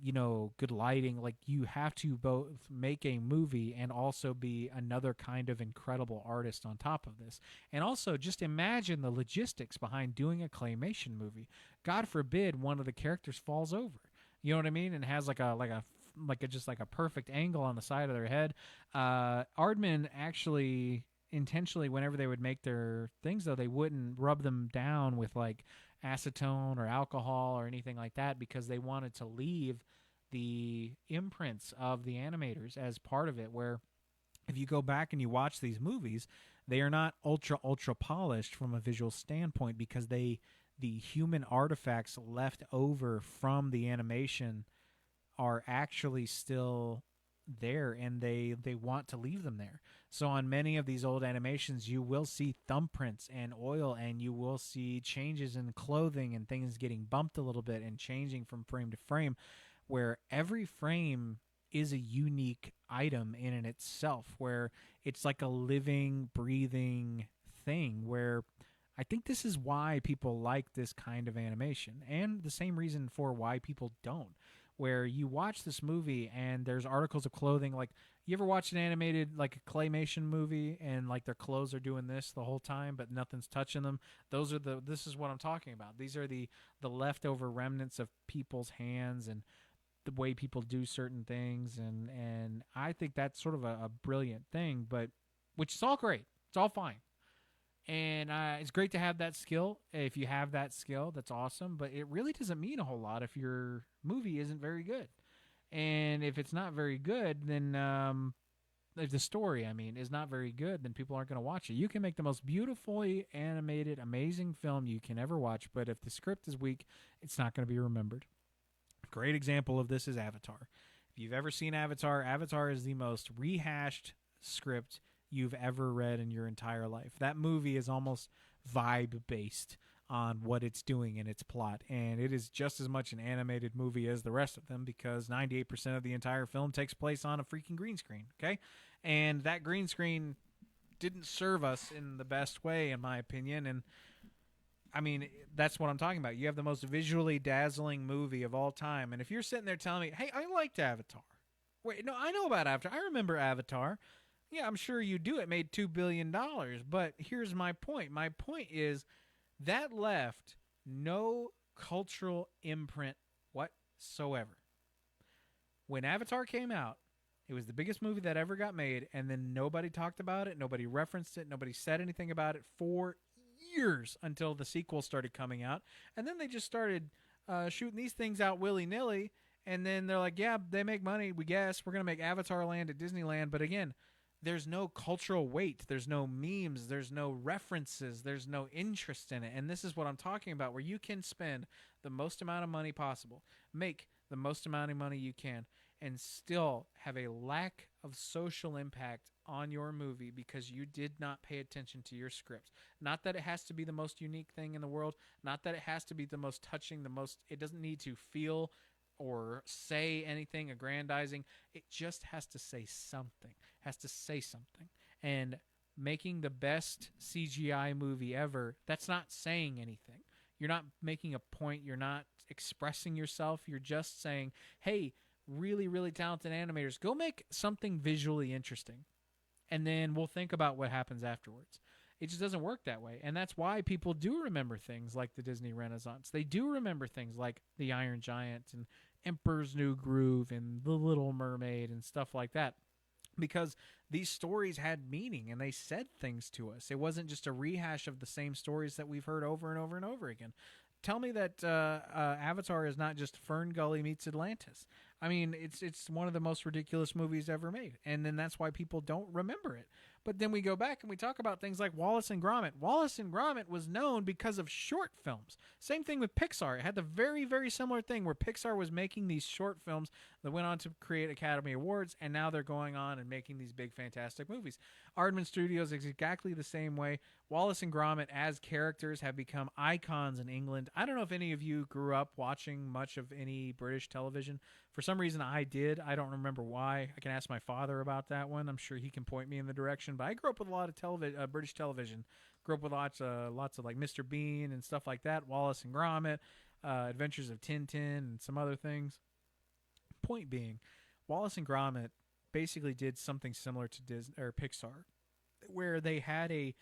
good lighting. Like, you have to both make a movie and also be another kind of incredible artist on top of this. And also, just imagine the logistics behind doing a claymation movie. God forbid one of the characters falls over. You know what I mean? And has like a perfect angle on the side of their head. Aardman actually intentionally, whenever they would make their things, though, they wouldn't rub them down with like acetone or alcohol or anything like that, because they wanted to leave the imprints of the animators as part of it. Where if you go back and you watch these movies, they are not ultra polished from a visual standpoint, because the human artifacts left over from the animation are actually still there, and they want to leave them there. So on many of these old animations, you will see thumbprints and oil, and you will see changes in clothing and things getting bumped a little bit and changing from frame to frame, where every frame is a unique item in and itself, where it's like a living, breathing thing. Where I think this is why people like this kind of animation, and the same reason for why people don't. Where you watch this movie and there's articles of clothing. Like, you ever watch an animated, like, a claymation movie, and like their clothes are doing this the whole time, but nothing's touching them? This is what I'm talking about. These are the leftover remnants of people's hands and the way people do certain things. And I think that's sort of a brilliant thing, but which is all great. It's all fine. And it's great to have that skill. If you have that skill, that's awesome. But it really doesn't mean a whole lot if your movie isn't very good. And if it's not very good, then if the story, is not very good, then people aren't going to watch it. You can make the most beautifully animated, amazing film you can ever watch, but if the script is weak, it's not going to be remembered. A great example of this is Avatar. If you've ever seen Avatar, Avatar is the most rehashed script you've ever read in your entire life. That movie is almost vibe-based on what it's doing in its plot, and it is just as much an animated movie as the rest of them, because 98% of the entire film takes place on a freaking green screen, okay? And that green screen didn't serve us in the best way, in my opinion, and that's what I'm talking about. You have the most visually dazzling movie of all time, and if you're sitting there telling me, hey, I liked Avatar. Wait, no, I know about Avatar. I remember Avatar. Yeah, I'm sure you do. It made $2 billion. But here's my point. My point is that left no cultural imprint whatsoever. When Avatar came out, it was the biggest movie that ever got made, and then nobody talked about it, nobody referenced it, nobody said anything about it for years until the sequel started coming out. And then they just started shooting these things out willy-nilly, and then they're like, yeah, they make money, we guess. We're going to make Avatar Land at Disneyland. But again, there's no cultural weight. There's no memes. There's no references. There's no interest in it. And this is what I'm talking about, where you can spend the most amount of money possible, make the most amount of money you can, and still have a lack of social impact on your movie because you did not pay attention to your script. Not that it has to be the most unique thing in the world. Not that it has to be the most touching, it doesn't need to feel or say anything aggrandizing. It just has to say something. And making the best CGI movie ever, that's not saying anything. You're not making a point. You're not expressing yourself. You're just saying, hey, really, really talented animators, go make something visually interesting. And then we'll think about what happens afterwards. It just doesn't work that way. And that's why people do remember things like the Disney Renaissance. They do remember things like The Iron Giant and Emperor's New Groove and The Little Mermaid and stuff like that. Because these stories had meaning and they said things to us. It wasn't just a rehash of the same stories that we've heard over and over and over again. Tell me that Avatar is not just Fern Gully meets Atlantis. I mean, it's one of the most ridiculous movies ever made, and then that's why people don't remember it. But then we go back and we talk about things like Wallace and Gromit. Wallace and Gromit was known because of short films. Same thing with Pixar. It had the very, very similar thing where Pixar was making these short films that went on to create Academy Awards, and now they're going on and making these big, fantastic movies. Aardman Studios is exactly the same way. Wallace and Gromit as characters have become icons in England. I don't know if any of you grew up watching much of any British television. For some reason, I did. I don't remember why. I can ask my father about that one. I'm sure he can point me in the direction. But I grew up with a lot of British television. Grew up with lots of like Mr. Bean and stuff like that. Wallace and Gromit, Adventures of Tintin, and some other things. Point being, Wallace and Gromit basically did something similar to Disney or Pixar, where they had a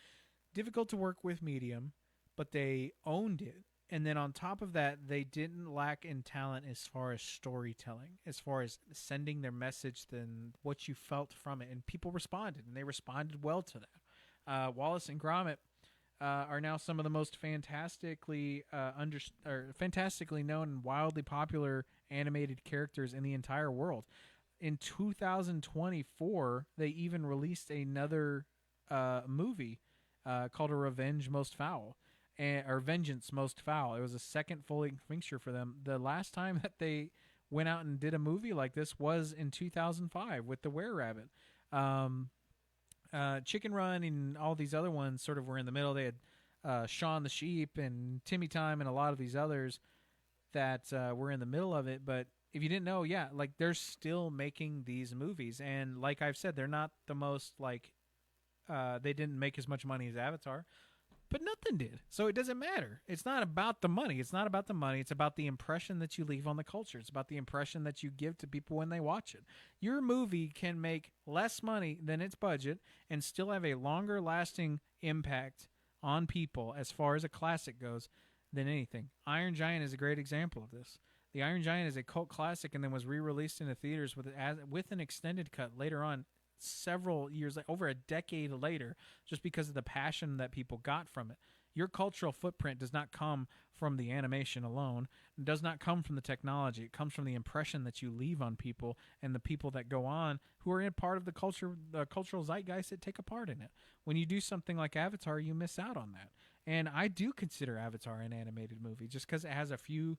difficult to work with medium, but they owned it. And then on top of that, they didn't lack in talent as far as storytelling, as far as sending their message, than what you felt from it. And people responded, and they responded well to that. Wallace and Gromit are now some of the most fantastically known and wildly popular animated characters in the entire world. In 2024, they even released another movie called A Revenge Most Foul. Or Vengeance Most Foul. It was a second full-length feature for them. The last time that they went out and did a movie like this was in 2005 with the Were-Rabbit. Chicken Run and all these other ones sort of were in the middle. They had Shaun the Sheep and Timmy Time and a lot of these others that were in the middle of it. But if you didn't know, yeah, like they're still making these movies. And like I've said, they're not the most like they didn't make as much money as Avatar. But nothing did. So it doesn't matter. It's not about the money. It's not about the money. It's about the impression that you leave on the culture. It's about the impression that you give to people when they watch it. Your movie can make less money than its budget and still have a longer lasting impact on people as far as a classic goes than anything. Iron Giant is a great example of this. The Iron Giant is a cult classic and then was re-released in the theaters with an extended cut later on, several years, over a decade later, just because of the passion that people got from it. Your cultural footprint does not come from the animation alone. It does not come from the technology. It comes from the impression that you leave on people and the people that go on who are in part of the cultural zeitgeist that take a part in it. When you do something like Avatar, you miss out on that. And I do consider Avatar an animated movie just because it has a few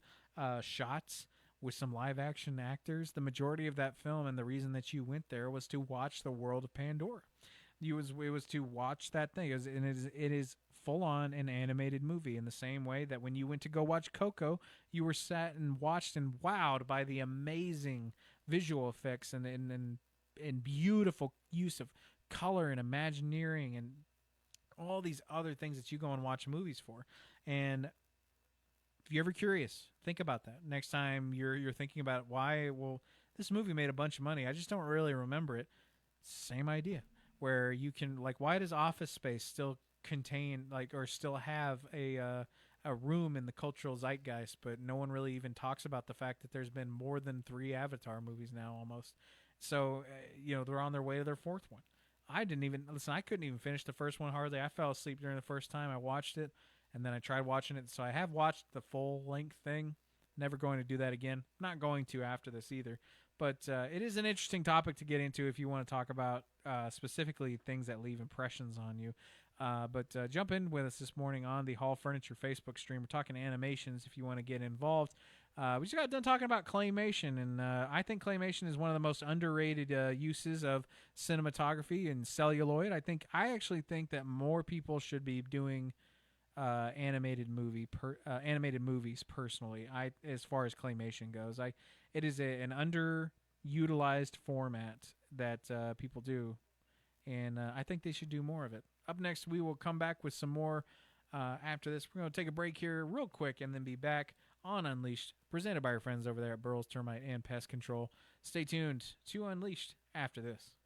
shots with some live action actors. The majority of that film and the reason that you went there was to watch the world of Pandora. It was to watch that thing. It is full on an animated movie in the same way that when you went to go watch Coco, you were sat and watched and wowed by the amazing visual effects and beautiful use of color and Imagineering and all these other things that you go and watch movies for. And if you're ever curious, think about that. Next time you're thinking about why, well, this movie made a bunch of money, I just don't really remember it. Same idea. Where you can, like, why does Office Space still contain, like, or still have a room in the cultural zeitgeist, but no one really even talks about the fact that there's been more than 3 Avatar movies now almost. So, they're on their way to their 4th one. I couldn't even finish the first one hardly. I fell asleep during the first time I watched it. And then I tried watching it, so I have watched the full-length thing. Never going to do that again. Not going to after this either. But it is an interesting topic to get into if you want to talk about specifically things that leave impressions on you. But jump in with us this morning on the Hall Furniture Facebook stream. We're talking animations if you want to get involved. We just got done talking about claymation, and I think claymation is one of the most underrated uses of cinematography and celluloid. I actually think that more people should be doing animated movies personally. As far as claymation goes, it is an underutilized format that people do, and I think they should do more of it. Up next, we will come back with some more after this. We're going to take a break here real quick and then be back on Unleashed, presented by our friends over there at Burroughs Termite and Pest Control. Stay tuned to Unleashed after this.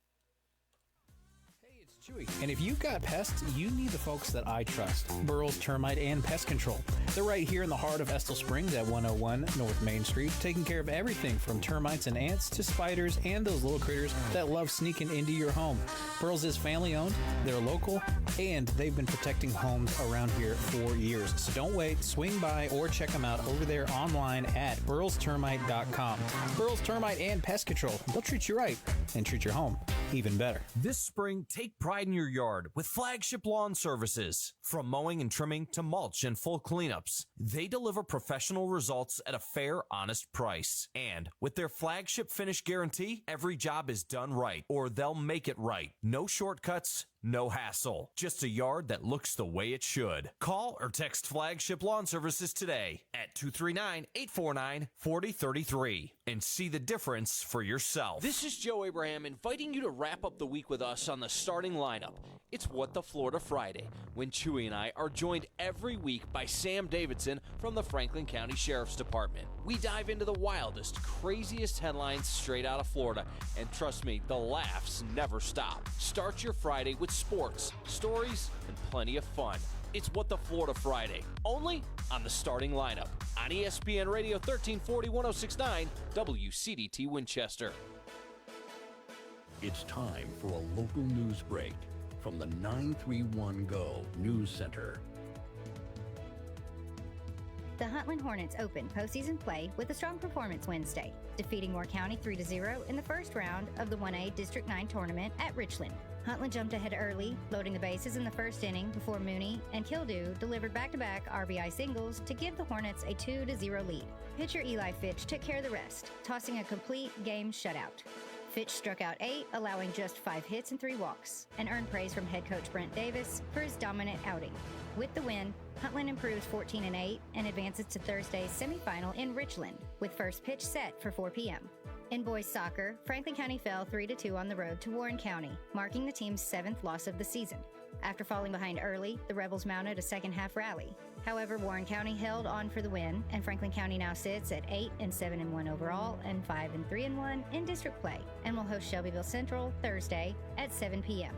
Chewy. And if you've got pests, you need the folks that I trust. Burrell's Termite and Pest Control. They're right here in the heart of Estill Springs at 101 North Main Street, taking care of everything from termites and ants to spiders and those little critters that love sneaking into your home. Burrell's is family owned, they're local, and they've been protecting homes around here for years. So don't wait, swing by or check them out over there online at burrellstermite.com. Burrell's Termite and Pest Control. They'll treat you right and treat your home even better. This spring, take pride in your yard with Flagship Lawn Services. From mowing and trimming to mulch and full cleanups, they deliver professional results at a fair, honest price. And with their Flagship Finish Guarantee, every job is done right, or they'll make it right. No shortcuts, no hassle. Just a yard that looks the way it should. Call or text Flagship Lawn Services today at 239-849-4033 and see the difference for yourself. This is Joe Abraham inviting you to wrap up the week with us on the starting lineup. It's What the Florida Friday, when Chewy and I are joined every week by Sam Davidson from the Franklin County Sheriff's Department. We dive into the wildest, craziest headlines straight out of Florida, and trust me, the laughs never stop. Start your Friday with sports, stories, and plenty of fun. It's What the Florida Friday, only on the starting lineup on ESPN Radio 1340-1069 WCDT Winchester. It's time for a local news break from the 931 Go News Center. The Huntland Hornets opened postseason play with a strong performance Wednesday, defeating Moore County 3-0 in the first round of the 1A District 9 tournament at Richland. Huntland jumped ahead early, loading the bases in the first inning before Mooney and Kildew delivered back-to-back RBI singles to give the Hornets a 2-0 lead. Pitcher Eli Fitch took care of the rest, tossing a complete game shutout. Fitch struck out 8, allowing just 5 hits and 3 walks, and earned praise from head coach Brent Davis for his dominant outing. With the win, Huntland improves 14-8 and advances to Thursday's semifinal in Richland, with first pitch set for 4 p.m. In boys soccer, Franklin County fell 3-2 on the road to Warren County, marking the team's 7th loss of the season. After falling behind early, the Rebels mounted a second-half rally. However, Warren County held on for the win, and Franklin County now sits at 8-7-1 overall and 5-3-1 in district play, and will host Shelbyville Central Thursday at 7 p.m.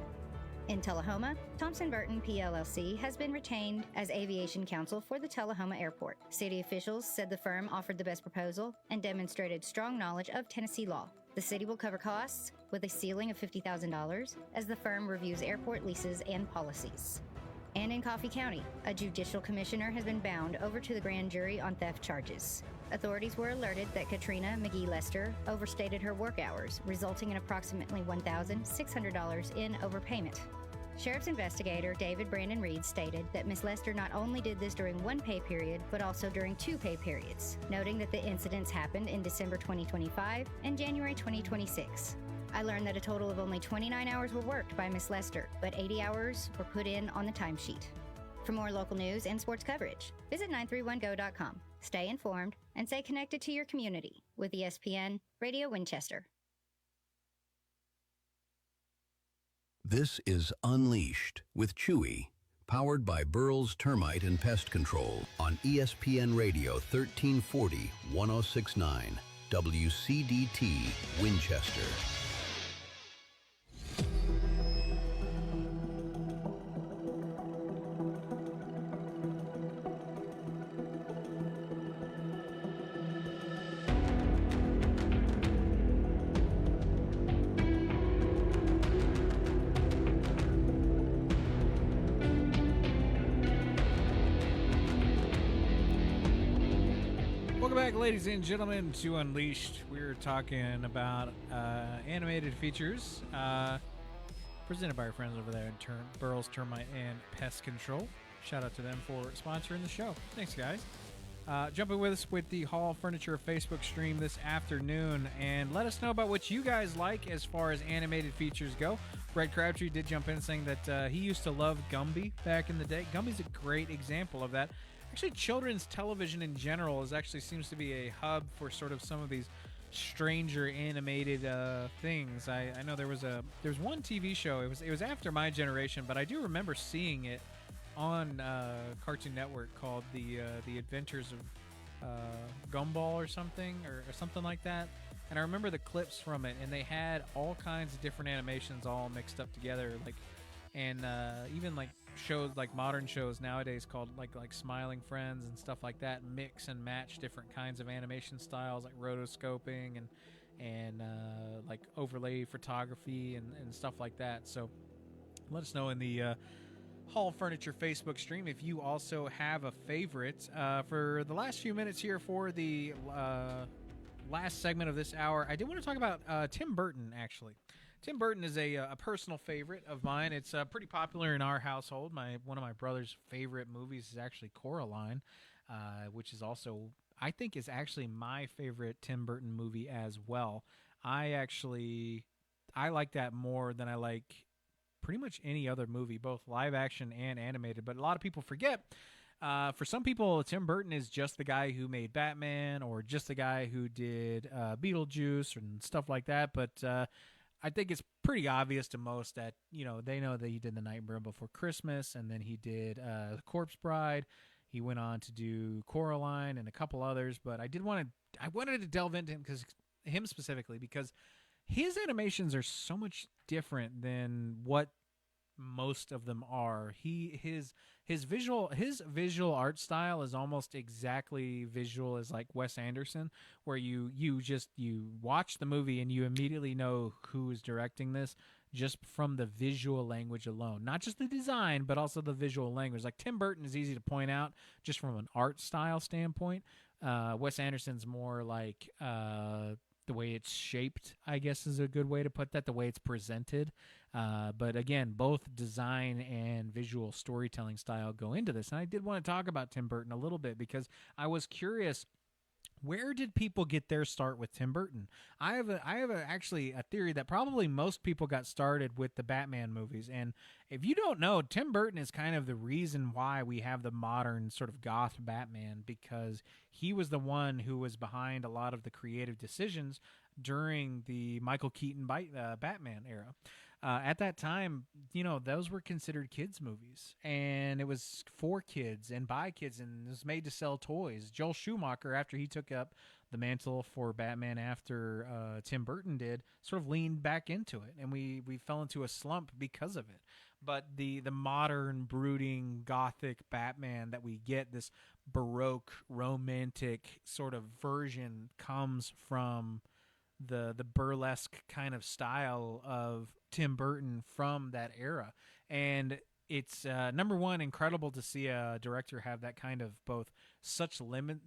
In Tullahoma, Thompson Burton PLLC has been retained as aviation counsel for the Tullahoma Airport. City officials said the firm offered the best proposal and demonstrated strong knowledge of Tennessee law. The city will cover costs with a ceiling of $50,000 as the firm reviews airport leases and policies. And in Coffee County, a judicial commissioner has been bound over to the grand jury on theft charges. Authorities were alerted that Katrina McGee Lester overstated her work hours, resulting in approximately $1,600 in overpayment. Sheriff's investigator David Brandon Reed stated that Ms. Lester not only did this during one pay period, but also during 2 pay periods, noting that the incidents happened in December 2025 and January 2026. I learned that a total of only 29 hours were worked by Ms. Lester, but 80 hours were put in on the timesheet. For more local news and sports coverage, visit 931go.com. Stay informed and stay connected to your community with ESPN Radio Winchester. This is Unleashed with Chewy, powered by Burrell's Termite and Pest Control on ESPN Radio 1340-1069 WCDT Winchester. Ladies and gentlemen, to Unleashed. We're talking about animated features presented by our friends over there at Burrell's Termite and Pest Control. Shout out to them for sponsoring the show. Thanks, guys. Jumping with us with the Hall Furniture Facebook stream this afternoon, and let us know about what you guys like as far as animated features go. Brett Crabtree did jump in saying that he used to love Gumby back in the day. Gumby's a great example of that. Actually, children's television in general seems to be a hub for sort of some of these stranger animated things. I know there was one TV show. It was after my generation, but I do remember seeing it on Cartoon Network called the Adventures of Gumball or something like that. And I remember the clips from it, and they had all kinds of different animations all mixed up together, like and even like shows, like modern shows nowadays called like Smiling Friends and stuff like that, mix and match different kinds of animation styles like rotoscoping and like overlay photography and stuff like that. So let us know in the Hall Furniture Facebook stream if you also have a favorite. For the last few minutes here for the last segment of this hour, I did want to talk about Tim Burton, actually. Tim Burton is a personal favorite of mine. It's pretty popular in our household. One of my brother's favorite movies is actually Coraline, which is also, I think, is actually my favorite Tim Burton movie as well. I like that more than I like pretty much any other movie, both live action and animated. But a lot of people forget. For some people, Tim Burton is just the guy who made Batman or just the guy who did Beetlejuice and stuff like that. But I think it's pretty obvious to most that, they know that he did The Nightmare Before Christmas, and then he did The Corpse Bride. He went on to do Coraline and a couple others, but I wanted to delve into him specifically because his animations are so much different than what most of them are. His visual art style is almost exactly visual as like Wes Anderson, where you watch the movie and you immediately know who is directing this just from the visual language alone. Not just the design, but also the visual language. Like Tim Burton is easy to point out just from an art style standpoint. Wes Anderson's more like the way it's shaped, I guess is a good way to put that, the way it's presented. But again, both design and visual storytelling style go into this. And I did want to talk about Tim Burton a little bit because I was curious, where did people get their start with Tim Burton? I have actually a theory that probably most people got started with the Batman movies. And if you don't know, Tim Burton is kind of the reason why we have the modern sort of goth Batman, because he was the one who was behind a lot of the creative decisions during the Michael Keaton Batman era. At that time, those were considered kids' movies, and it was for kids and by kids, and it was made to sell toys. Joel Schumacher, after he took up the mantle for Batman after Tim Burton did, sort of leaned back into it, and we fell into a slump because of it. But the modern, brooding, gothic Batman that we get, this Baroque, romantic sort of version, comes from the burlesque kind of style of Tim Burton from that era. And it's number one, incredible to see a director have that kind of both such limited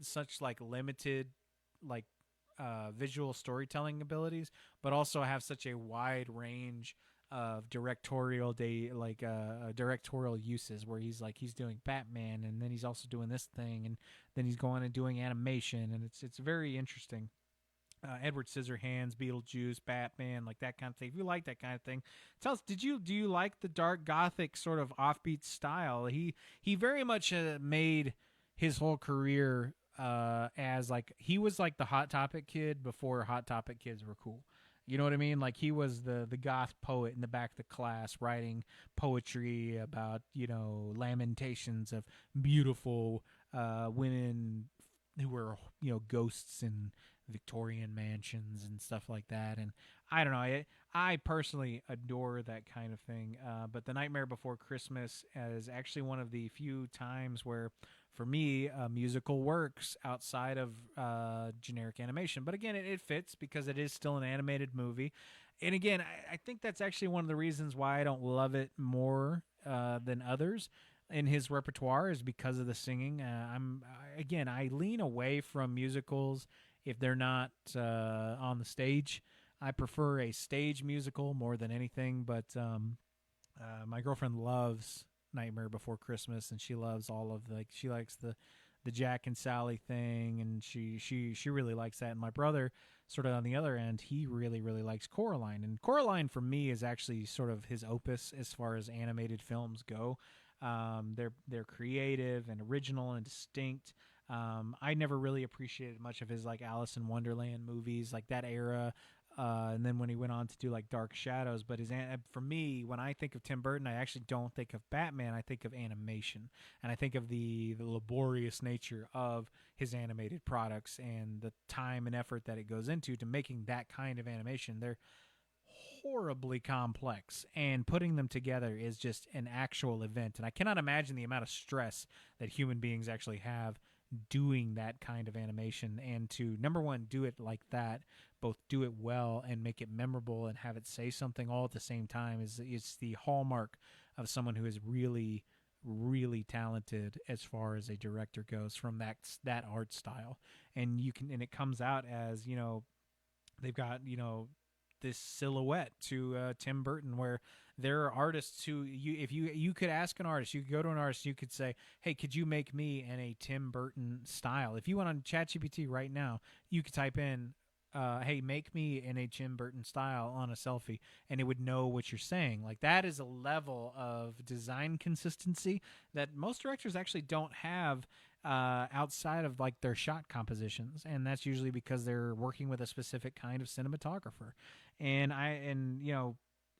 visual storytelling abilities, but also have such a wide range of directorial uses, where he's doing Batman, and then he's also doing this thing, and then he's going and doing animation, and it's very interesting. Edward Scissorhands, Beetlejuice, Batman, like that kind of thing. If you like that kind of thing, tell us, do you like the dark gothic sort of offbeat style? He very much made his whole career as like, he was like the Hot Topic kid before Hot Topic kids were cool. You know what I mean? Like, he was the goth poet in the back of the class writing poetry about, lamentations of beautiful women who were, ghosts in Victorian mansions and stuff like that. And I don't know, I personally adore that kind of thing. But The Nightmare Before Christmas is actually one of the few times where, for me, a musical works outside of generic animation. But again, it fits because it is still an animated movie. And again, I think that's actually one of the reasons why I don't love it more than others in his repertoire, is because of the singing. I lean away from musicals if they're not on the stage. I prefer a stage musical more than anything, but my girlfriend loves Nightmare Before Christmas, and she loves all of she likes the Jack and Sally thing, and she really likes that. And my brother, sort of on the other end, he really, really likes Coraline. And Coraline, for me, is actually sort of his opus as far as animated films go. They're creative and original and distinct. I never really appreciated much of his like Alice in Wonderland movies, like that era. And then when he went on to do like Dark Shadows, but for me, when I think of Tim Burton, I actually don't think of Batman. I think of animation, and I think of the laborious nature of his animated products and the time and effort that it goes into to making that kind of animation. They're horribly complex, and putting them together is just an actual event. And I cannot imagine the amount of stress that human beings actually have doing that kind of animation, and to, number one, do it like that, both do it well and make it memorable and have it say something all at the same time is the hallmark of someone who is really, really talented as far as a director goes from that art style. And it comes out as, they've got, this silhouette to Tim Burton, where there are artists who if you could ask an artist, you could go to an artist, you could say, hey, could you make me in a Tim Burton style? If you went on ChatGPT right now, you could type in, hey, make me in a Tim Burton style on a selfie, and it would know what you're saying. Like, that is a level of design consistency that most directors actually don't have outside of like their shot compositions, and that's usually because they're working with a specific kind of cinematographer. And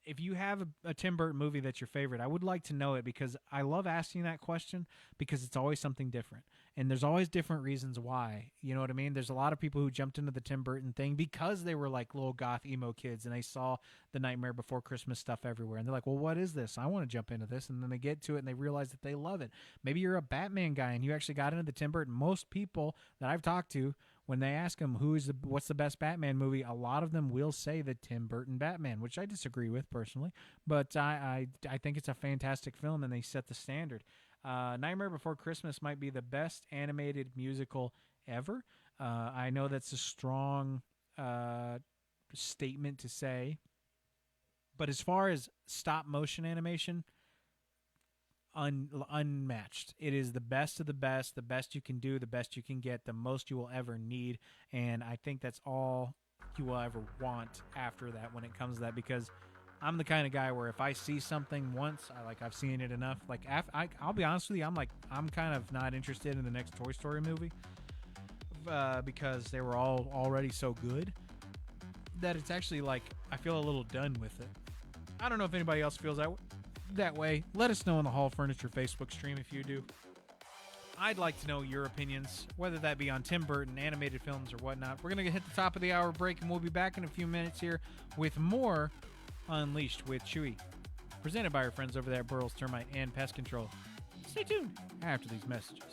if you have a Tim Burton movie that's your favorite, I would like to know it, because I love asking that question, because it's always something different. And there's always different reasons why. You know what I mean? There's a lot of people who jumped into the Tim Burton thing because they were like little goth emo kids and they saw the Nightmare Before Christmas stuff everywhere. And they're like, well, what is this? I want to jump into this. And then they get to it and they realize that they love it. Maybe you're a Batman guy and you actually got into the Tim Burton. Most people that I've talked to, when they ask them what's the best Batman movie, a lot of them will say the Tim Burton Batman, which I disagree with personally, but I think it's a fantastic film and they set the standard. Nightmare Before Christmas might be the best animated musical ever. I know that's a strong statement to say, but as far as stop motion animation, unmatched. It is the best of the best you can do, the best you can get, the most you will ever need, and I think that's all you will ever want after that when it comes to that, because I'm the kind of guy where if I see something once, I've seen it enough. Like, I'll be honest with you, I'm kind of not interested in the next Toy Story movie because they were all already so good that it's actually like I feel a little done with it. I don't know if anybody else feels that way. Let us know on the Hall Furniture Facebook stream if you do. I'd like to know your opinions, whether that be on Tim Burton, animated films, or whatnot. We're going to hit the top of the hour break, and we'll be back in a few minutes here with more Unleashed with Chewy, presented by our friends over there at Burrell's Termite and Pest Control. Stay tuned after these messages.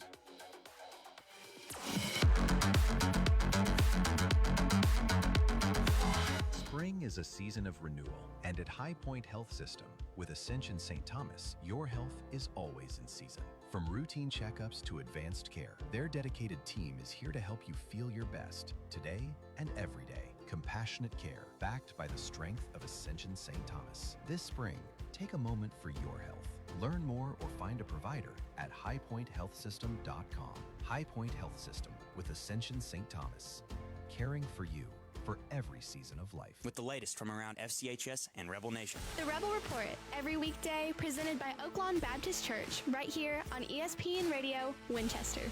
Spring is a season of renewal, and at High Point Health System, with Ascension St. Thomas, your health is always in season. From routine checkups to advanced care, their dedicated team is here to help you feel your best, today and every day. Compassionate care, backed by the strength of Ascension St. Thomas. This spring, take a moment for your health. Learn more or find a provider at highpointhealthsystem.com. High Point Health System with Ascension St. Thomas. Caring for you for every season of life. With the latest from around FCHS and Rebel Nation. The Rebel Report, every weekday, presented by Oaklawn Baptist Church, right here on ESPN Radio Winchester.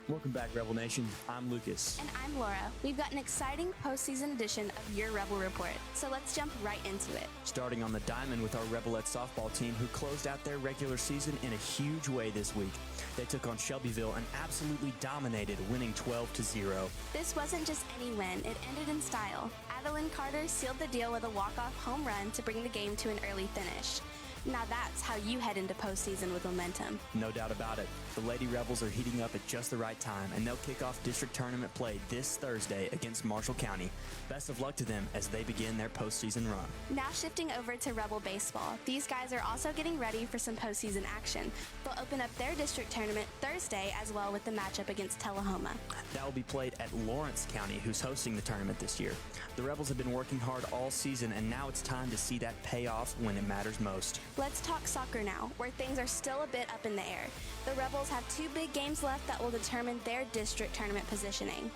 Welcome back, Rebel Nation. I'm Lucas. And I'm Laura. We've got an exciting postseason edition of your Rebel Report, so let's jump right into it. Starting on the diamond with our Rebelette softball team, who closed out their regular season in a huge way this week. They took on Shelbyville and absolutely dominated, winning 12-0. This wasn't just any win, it ended in style. Adeline Carter sealed the deal with a walk-off home run to bring the game to an early finish. Now that's how you head into postseason with momentum. No doubt about it. The Lady Rebels are heating up at just the right time, and they'll kick off district tournament play this Thursday against Marshall County. Best of luck to them as they begin their postseason run. Now shifting over to Rebel Baseball. These guys are also getting ready for some postseason action. They'll open up their district tournament Thursday as well with the matchup against Tullahoma. That will be played at Lawrence County, who's hosting the tournament this year. The Rebels have been working hard all season, and now it's time to see that pay off when it matters most. Let's talk soccer now, where things are still a bit up in the air. The Rebels have 2 big games left that will determine their district tournament positioning.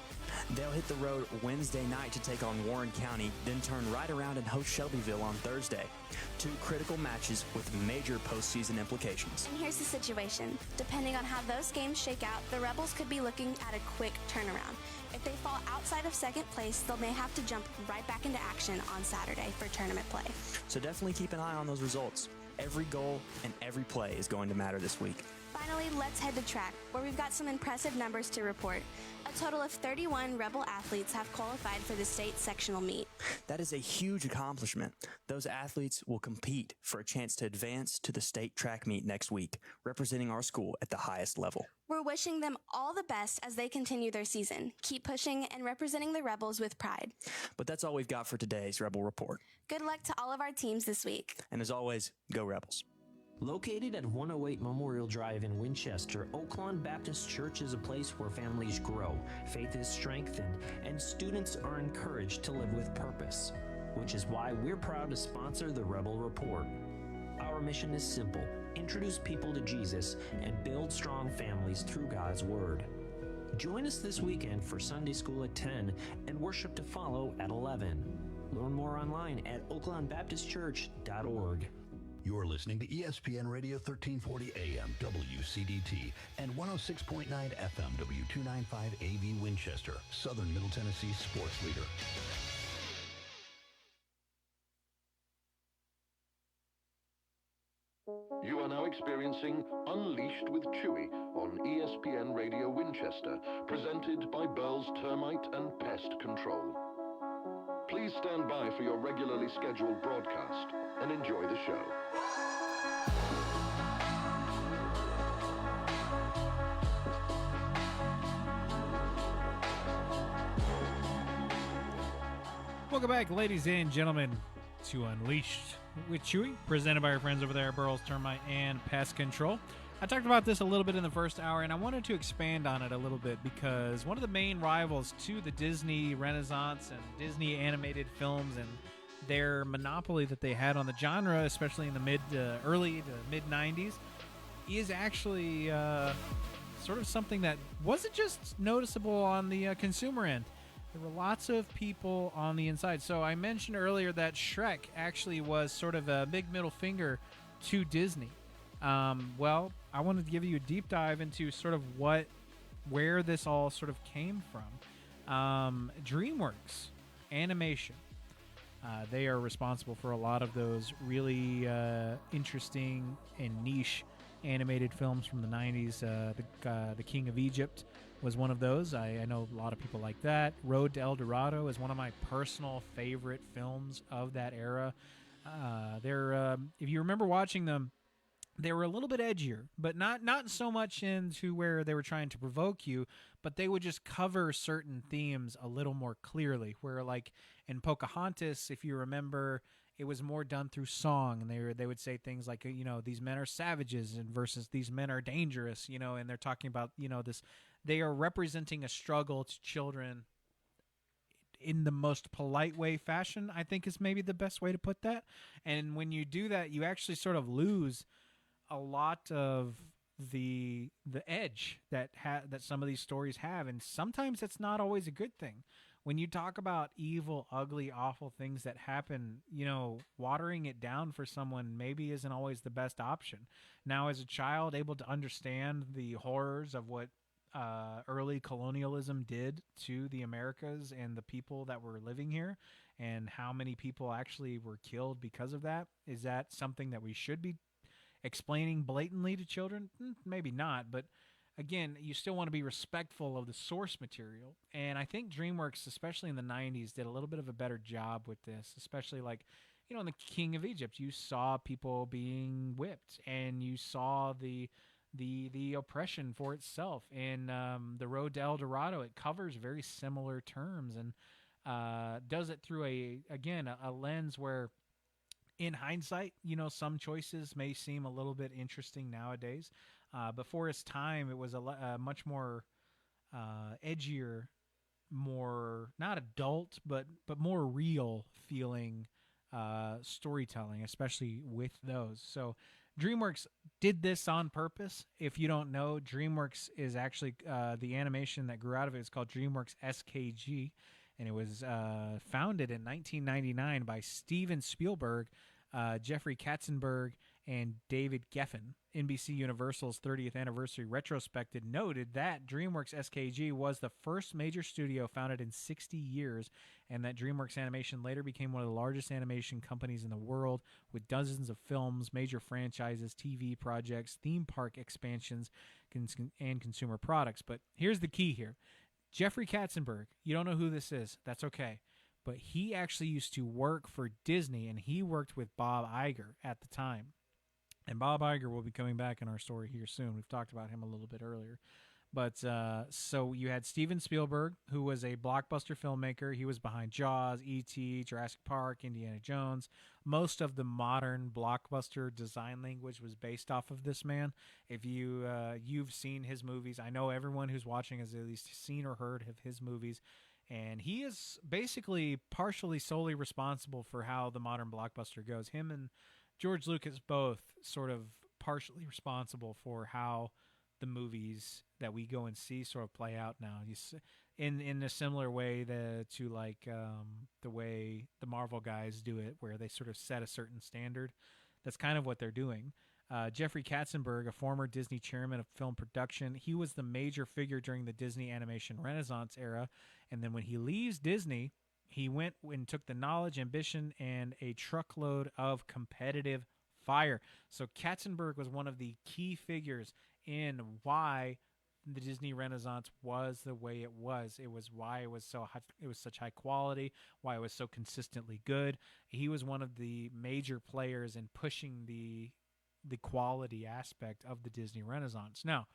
They'll hit the road Wednesday night to take on Warren County, then turn right around and host Shelbyville on Thursday. 2 critical matches with major postseason implications. And here's the situation. Depending on how those games shake out, the Rebels could be looking at a quick turnaround. If they fall outside of second place, they may have to jump right back into action on Saturday for tournament play. So definitely keep an eye on those results. Every goal and every play is going to matter this week. Finally, let's head to track, where we've got some impressive numbers to report. A total of 31 Rebel athletes have qualified for the state sectional meet. That is a huge accomplishment. Those athletes will compete for a chance to advance to the state track meet next week, representing our school at the highest level. We're wishing them all the best as they continue their season. Keep pushing and representing the Rebels with pride. But that's all we've got for today's Rebel Report. Good luck to all of our teams this week. And as always, go Rebels. Located at 108 Memorial Drive in Winchester, Oaklawn Baptist Church is a place where families grow, faith is strengthened, and students are encouraged to live with purpose, which is why we're proud to sponsor the Rebel Report. Our mission is simple: introduce people to Jesus and build strong families through God's Word. Join us this weekend for Sunday school at 10 and worship to follow at 11. Learn more online at oaklawnbaptistchurch.org. You're listening to ESPN Radio 1340 AM WCDT and 106.9 FM W295 AV Winchester, Southern Middle Tennessee sports leader. You are now experiencing Unleashed with Chewy on ESPN Radio Winchester, presented by Burl's Termite and Pest Control. Please stand by for your regularly scheduled broadcast and enjoy the show. Welcome back, ladies and gentlemen, to Unleashed with Chewy, presented by our friends over there at Burl's Termite and Pest Control. I talked about this a little bit in the first hour, and I wanted to expand on it a little bit because one of the main rivals to the Disney Renaissance and Disney animated films and their monopoly that they had on the genre, especially in the early to mid 90s, is actually sort of something that wasn't just noticeable on the consumer end. There were lots of people on the inside. So I mentioned earlier that Shrek actually was sort of a big middle finger to Disney. Well, I wanted to give you a deep dive into sort of where this all sort of came from. DreamWorks Animation. They are responsible for a lot of those really interesting and niche animated films from the 90s. The King of Egypt was one of those. I know a lot of people like that. Road to El Dorado is one of my personal favorite films of that era. If you remember watching them, they were a little bit edgier, but not so much into where they were trying to provoke you, but they would just cover certain themes a little more clearly. Where, like in Pocahontas, if you remember, it was more done through song, and they would say things like, these men are savages and versus these men are dangerous, and they're talking about, this. They are representing a struggle to children in the most polite way fashion, I think is maybe the best way to put that. And when you do that, you actually sort of lose a lot of the edge that some of these stories have, and sometimes it's not always a good thing. When you talk about evil, ugly, awful things that happen, watering it down for someone maybe isn't always the best option. Now, as a child, able to understand the horrors of what early colonialism did to the Americas and the people that were living here, and how many people actually were killed because of that, is that something that we should be explaining blatantly to children? Maybe not, but again, you still want to be respectful of the source material. And I think DreamWorks, especially in the 90s, did a little bit of a better job with this, especially like, in the King of Egypt, you saw people being whipped, and you saw the oppression for itself. And the Road to El Dorado, it covers very similar terms, and does it through a lens where, in hindsight, some choices may seem a little bit interesting nowadays. But for its time, it was a much more edgier, more not adult, but more real feeling storytelling, especially with those. So DreamWorks did this on purpose. If you don't know, DreamWorks is actually the animation that grew out of it is called DreamWorks SKG, and it was founded in 1999 by Steven Spielberg, Jeffrey Katzenberg, and David Geffen. NBC Universal's 30th anniversary retrospective noted that DreamWorks SKG was the first major studio founded in 60 years, and that DreamWorks Animation later became one of the largest animation companies in the world, with dozens of films, major franchises, TV projects, theme park expansions, and consumer products. But here's the key here. Jeffrey Katzenberg, you don't know who this is. That's okay. But he actually used to work for Disney, and he worked with Bob Iger at the time. And Bob Iger will be coming back in our story here soon. We've talked about him a little bit earlier. But so you had Steven Spielberg, who was a blockbuster filmmaker. He was behind Jaws, E.T., Jurassic Park, Indiana Jones. Most of the modern blockbuster design language was based off of this man. If you've seen his movies, I know everyone who's watching has at least seen or heard of his movies. And he is basically partially solely responsible for how the modern blockbuster goes. Him and George Lucas both sort of partially responsible for how the movies that we go and see sort of play out now. In a similar way to like the way the Marvel guys do it, where they sort of set a certain standard. That's kind of what they're doing. Jeffrey Katzenberg, a former Disney chairman of film production, he was the major figure during the Disney animation Renaissance era. And then when he leaves Disney, he went and took the knowledge, ambition, and a truckload of competitive fire. So Katzenberg was one of the key figures in why the Disney Renaissance was the way it was. It was why it was so high, it was such high quality, why it was so consistently good. He was one of the major players in pushing the quality aspect of the Disney Renaissance. Now,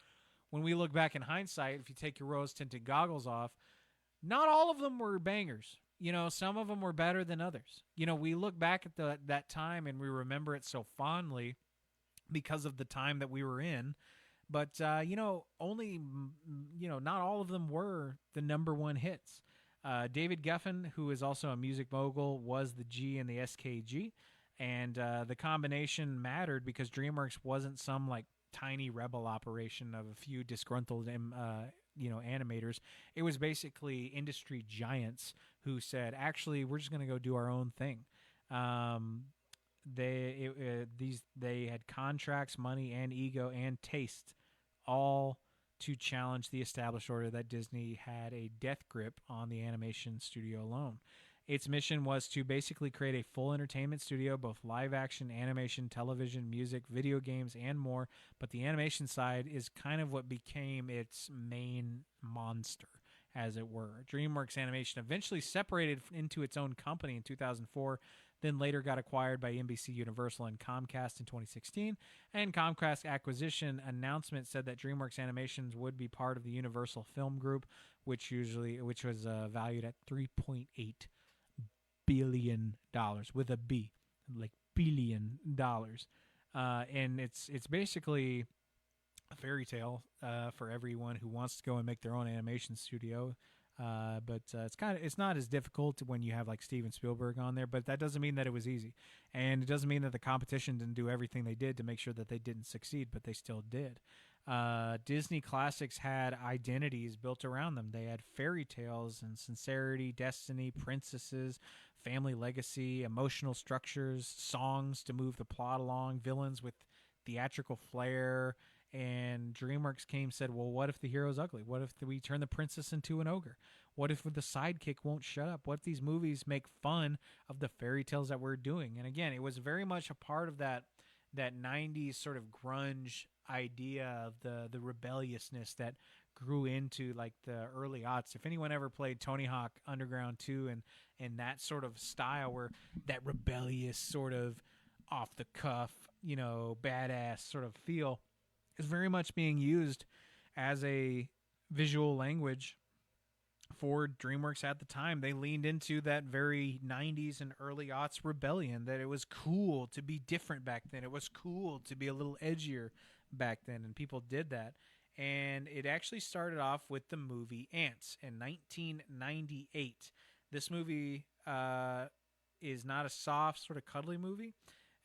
when we look back in hindsight, if you take your rose-tinted goggles off, not all of them were bangers. You know, some of them were better than others. You know, we look back at that time and we remember it so fondly because of the time that we were in. But, only, not all of them were the number one hits. David Geffen, who is also a music mogul, was the G in the SKG. And the combination mattered because DreamWorks wasn't some, like, tiny rebel operation of a few disgruntled animators. It was basically industry giants who said, actually, we're just going to go do our own thing. They had contracts, money, and ego and taste, all to challenge the established order that Disney had a death grip on the animation studio alone. Its mission was to basically create a full entertainment studio, both live action, animation, television, music, video games, and more. But the animation side is kind of what became its main monster, as it were. DreamWorks Animation eventually separated into its own company in 2004, then later got acquired by NBC Universal and Comcast in 2016. And Comcast acquisition announcement said that DreamWorks Animations would be part of the Universal Film Group, which was valued at $3.8 billion with a B, like $billion. And it's basically a fairy tale for everyone who wants to go and make their own animation studio. But it's not as difficult when you have like Steven Spielberg on there, but that doesn't mean that it was easy. And it doesn't mean that the competition didn't do everything they did to make sure that they didn't succeed, but they still did. Disney classics had identities built around them. They had fairy tales and sincerity, destiny, princesses, family legacy, emotional structures, songs to move the plot along, villains with theatrical flair. And DreamWorks said, well, what if the hero's ugly? What if we turn the princess into an ogre? What if the sidekick won't shut up? What if these movies make fun of the fairy tales that we're doing? And again, it was very much a part of that 90s sort of grunge idea of the rebelliousness that grew into like the early aughts. If anyone ever played Tony Hawk Underground 2 and that sort of style where that rebellious sort of off the cuff, badass sort of feel is very much being used as a visual language for DreamWorks at the time. They leaned into that very 90s and early aughts rebellion, that it was cool to be different back then. It was cool to be a little edgier back then, and people did that. And it actually started off with the movie Ants in 1998. This movie is not a soft, sort of cuddly movie.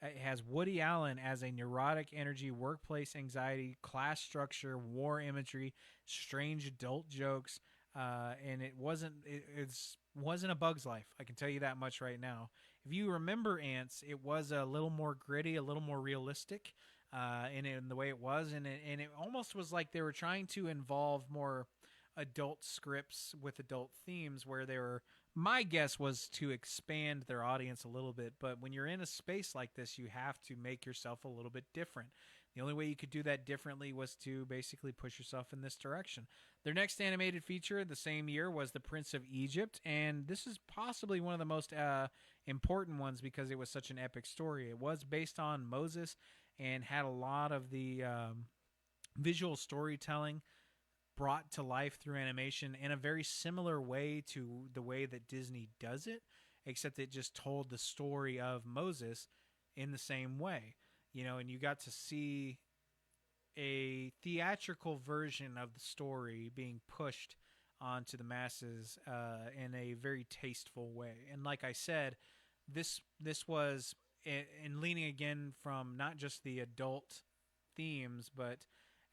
It has Woody Allen as a neurotic energy, workplace anxiety, class structure, war imagery, strange adult jokes, and it wasn't a Bug's Life. I can tell you that much right now. if you remember Ants, it was a little more gritty, a little more realistic in the way it was, and it almost was like they were trying to involve more adult scripts with adult themes, where they were, my guess was to expand their audience a little bit. But when you're in a space like this, you have to make yourself a little bit different. The only way you could do that differently was to basically push yourself in this direction. Their next animated feature the same year was The Prince of Egypt, and this is possibly one of the most important ones because it was such an epic story. It was based on Moses and had a lot of the visual storytelling brought to life through animation in a very similar way to the way that Disney does it, except it just told the story of Moses in the same way. You know, and you got to see a theatrical version of the story being pushed onto the masses in a very tasteful way. And like I said, this was in leaning again from not just the adult themes, but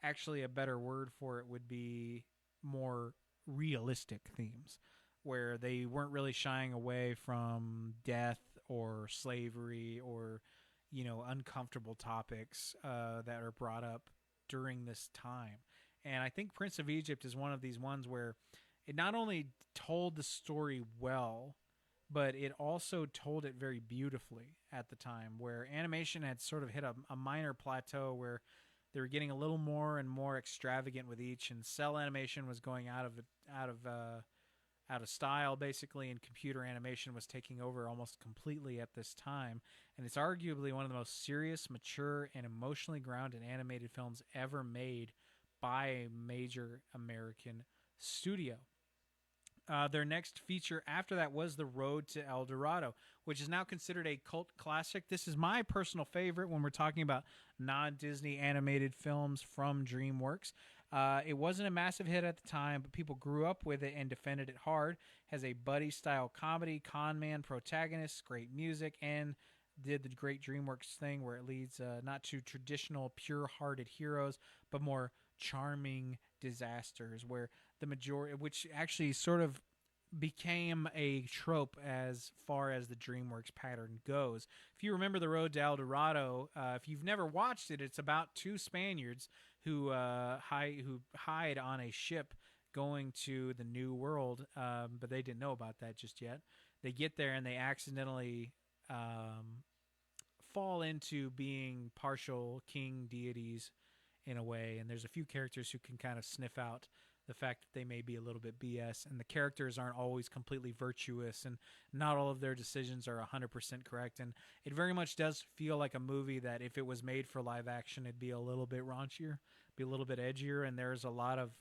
actually a better word for it would be more realistic themes, where they weren't really shying away from death or slavery or, you know, uncomfortable topics that are brought up during this time. And I think Prince of Egypt is one of these ones where it not only told the story well, but it also told it very beautifully at the time, where animation had sort of hit a minor plateau where they were getting a little more and more extravagant with each, and cell animation was going out of style basically, and computer animation was taking over almost completely at this time. And it's arguably one of the most serious, mature, and emotionally grounded animated films ever made by a major American studio. Their next feature after that was The Road to El Dorado, which is now considered a cult classic. This is my personal favorite when we're talking about non-Disney animated films from DreamWorks. It wasn't a massive hit at the time, but people grew up with it and defended it hard. Has a buddy-style comedy, con man protagonist, great music, and did the great DreamWorks thing where it leads not to traditional pure-hearted heroes, but more charming disasters, where the majority, which actually sort of became a trope as far as the DreamWorks pattern goes. If you remember The Road to El Dorado, if you've never watched it, it's about two Spaniards who hide on a ship going to the New World, but they didn't know about that just yet. They get there and they accidentally fall into being partial king deities in a way, and there's a few characters who can kind of sniff out the fact that they may be a little bit BS, and the characters aren't always completely virtuous, and not all of their decisions are 100% correct. And it very much does feel like a movie that if it was made for live action, it'd be a little bit raunchier, be a little bit edgier, and there's a lot of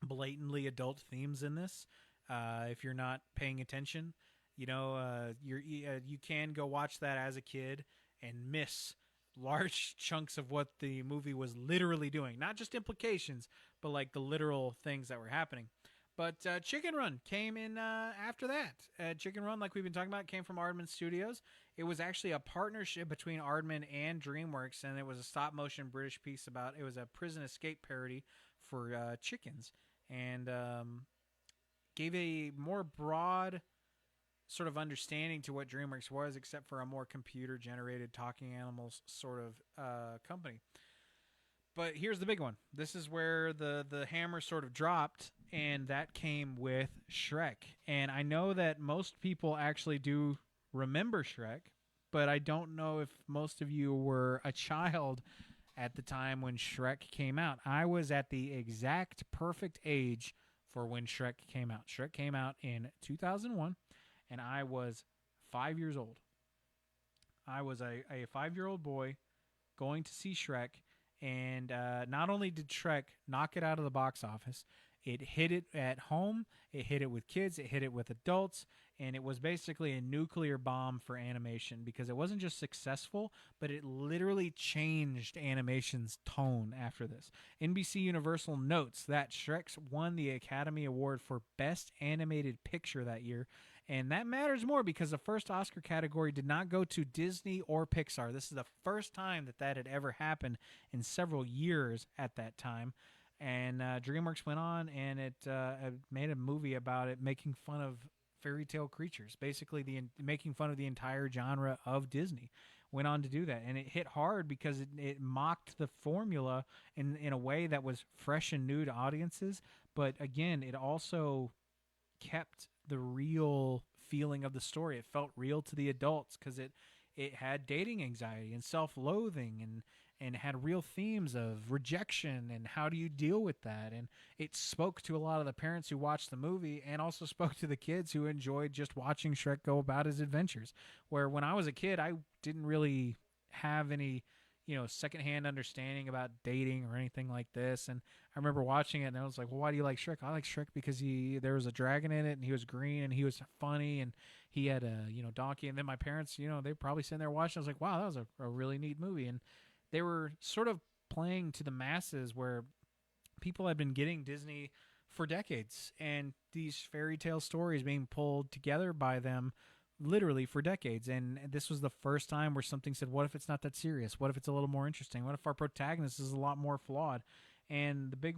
blatantly adult themes in this. If you're not paying attention, you know, you can go watch that as a kid and miss large chunks of what the movie was literally doing. Not just implications, but like the literal things that were happening. But Chicken Run came in after that. Chicken Run, like we've been talking about, came from Aardman Studios. It was actually a partnership between Aardman and DreamWorks, and it was a stop-motion British piece about, it was a prison escape parody for chickens, and gave a more broad sort of understanding to what DreamWorks was, except for a more computer-generated talking animals sort of company. But here's the big one. This is where the hammer sort of dropped, and that came with Shrek. And I know that most people actually do remember Shrek, but I don't know if most of you were a child at the time when Shrek came out. I was at the exact perfect age for when Shrek came out. Shrek came out in 2001. And I was 5 years old. I was a 5-year-old boy going to see Shrek, and not only did Shrek knock it out of the box office, it hit it at home, it hit it with kids, it hit it with adults, and it was basically a nuclear bomb for animation, because it wasn't just successful, but it literally changed animation's tone after this. NBC Universal notes that Shrek won the Academy Award for Best Animated Picture that year. And that matters more because the first Oscar category did not go to Disney or Pixar. This is the first time that had ever happened in several years at that time. And DreamWorks went on and it made a movie about it, making fun fairy tale creatures, basically making fun of the entire genre of Disney. Went on to do that, and it hit hard because it mocked the formula in a way that was fresh and new to audiences. But again, it also kept the real feeling of the story. It felt real to the adults because it had dating anxiety and self-loathing and had real themes of rejection and how do you deal with that. And it spoke to a lot of the parents who watched the movie and also spoke to the kids who enjoyed just watching Shrek go about his adventures. Where when I was a kid, I didn't really have any, secondhand understanding about dating or anything like this. And I remember watching it and I was like, well, why do you like Shrek? I like Shrek because there was a dragon in it and he was green and he was funny and he had a, donkey. And then my parents, they probably sitting there watching. I was like, wow, that was a really neat movie. And they were sort of playing to the masses where people had been getting Disney for decades and these fairy tale stories being pulled together by them literally for decades. And this was the first time where something said, what if it's not that serious? What if it's a little more interesting? What if our protagonist is a lot more flawed? And the big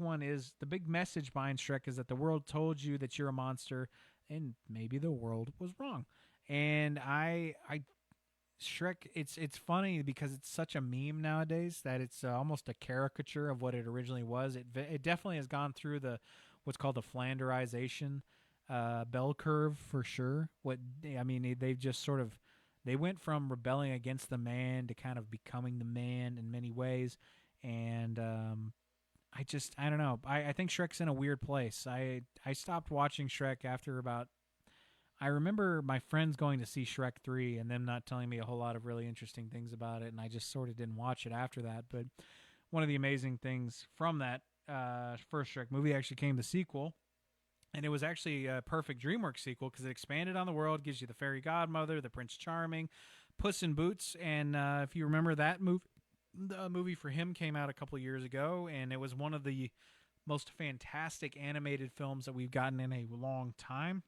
message behind Shrek is that the world told you that you're a monster and maybe the world was wrong. And Shrek, it's funny because it's such a meme nowadays that it's almost a caricature of what it originally was. It definitely has gone through what's called the Flanderization bell curve for sure. They've just they went from rebelling against the man to kind of becoming the man in many ways. And I don't know. I think Shrek's in a weird place. I stopped watching Shrek after I remember my friends going to see Shrek 3 and them not telling me a whole lot of really interesting things about it, and I just sort of didn't watch it after that. But one of the amazing things from that first Shrek movie actually came the sequel, and it was actually a perfect DreamWorks sequel because it expanded on the world, gives you the fairy godmother, the Prince Charming, Puss in Boots, and if you remember that movie, the movie for him came out a couple of years ago, and it was one of the most fantastic animated films that we've gotten in a long time.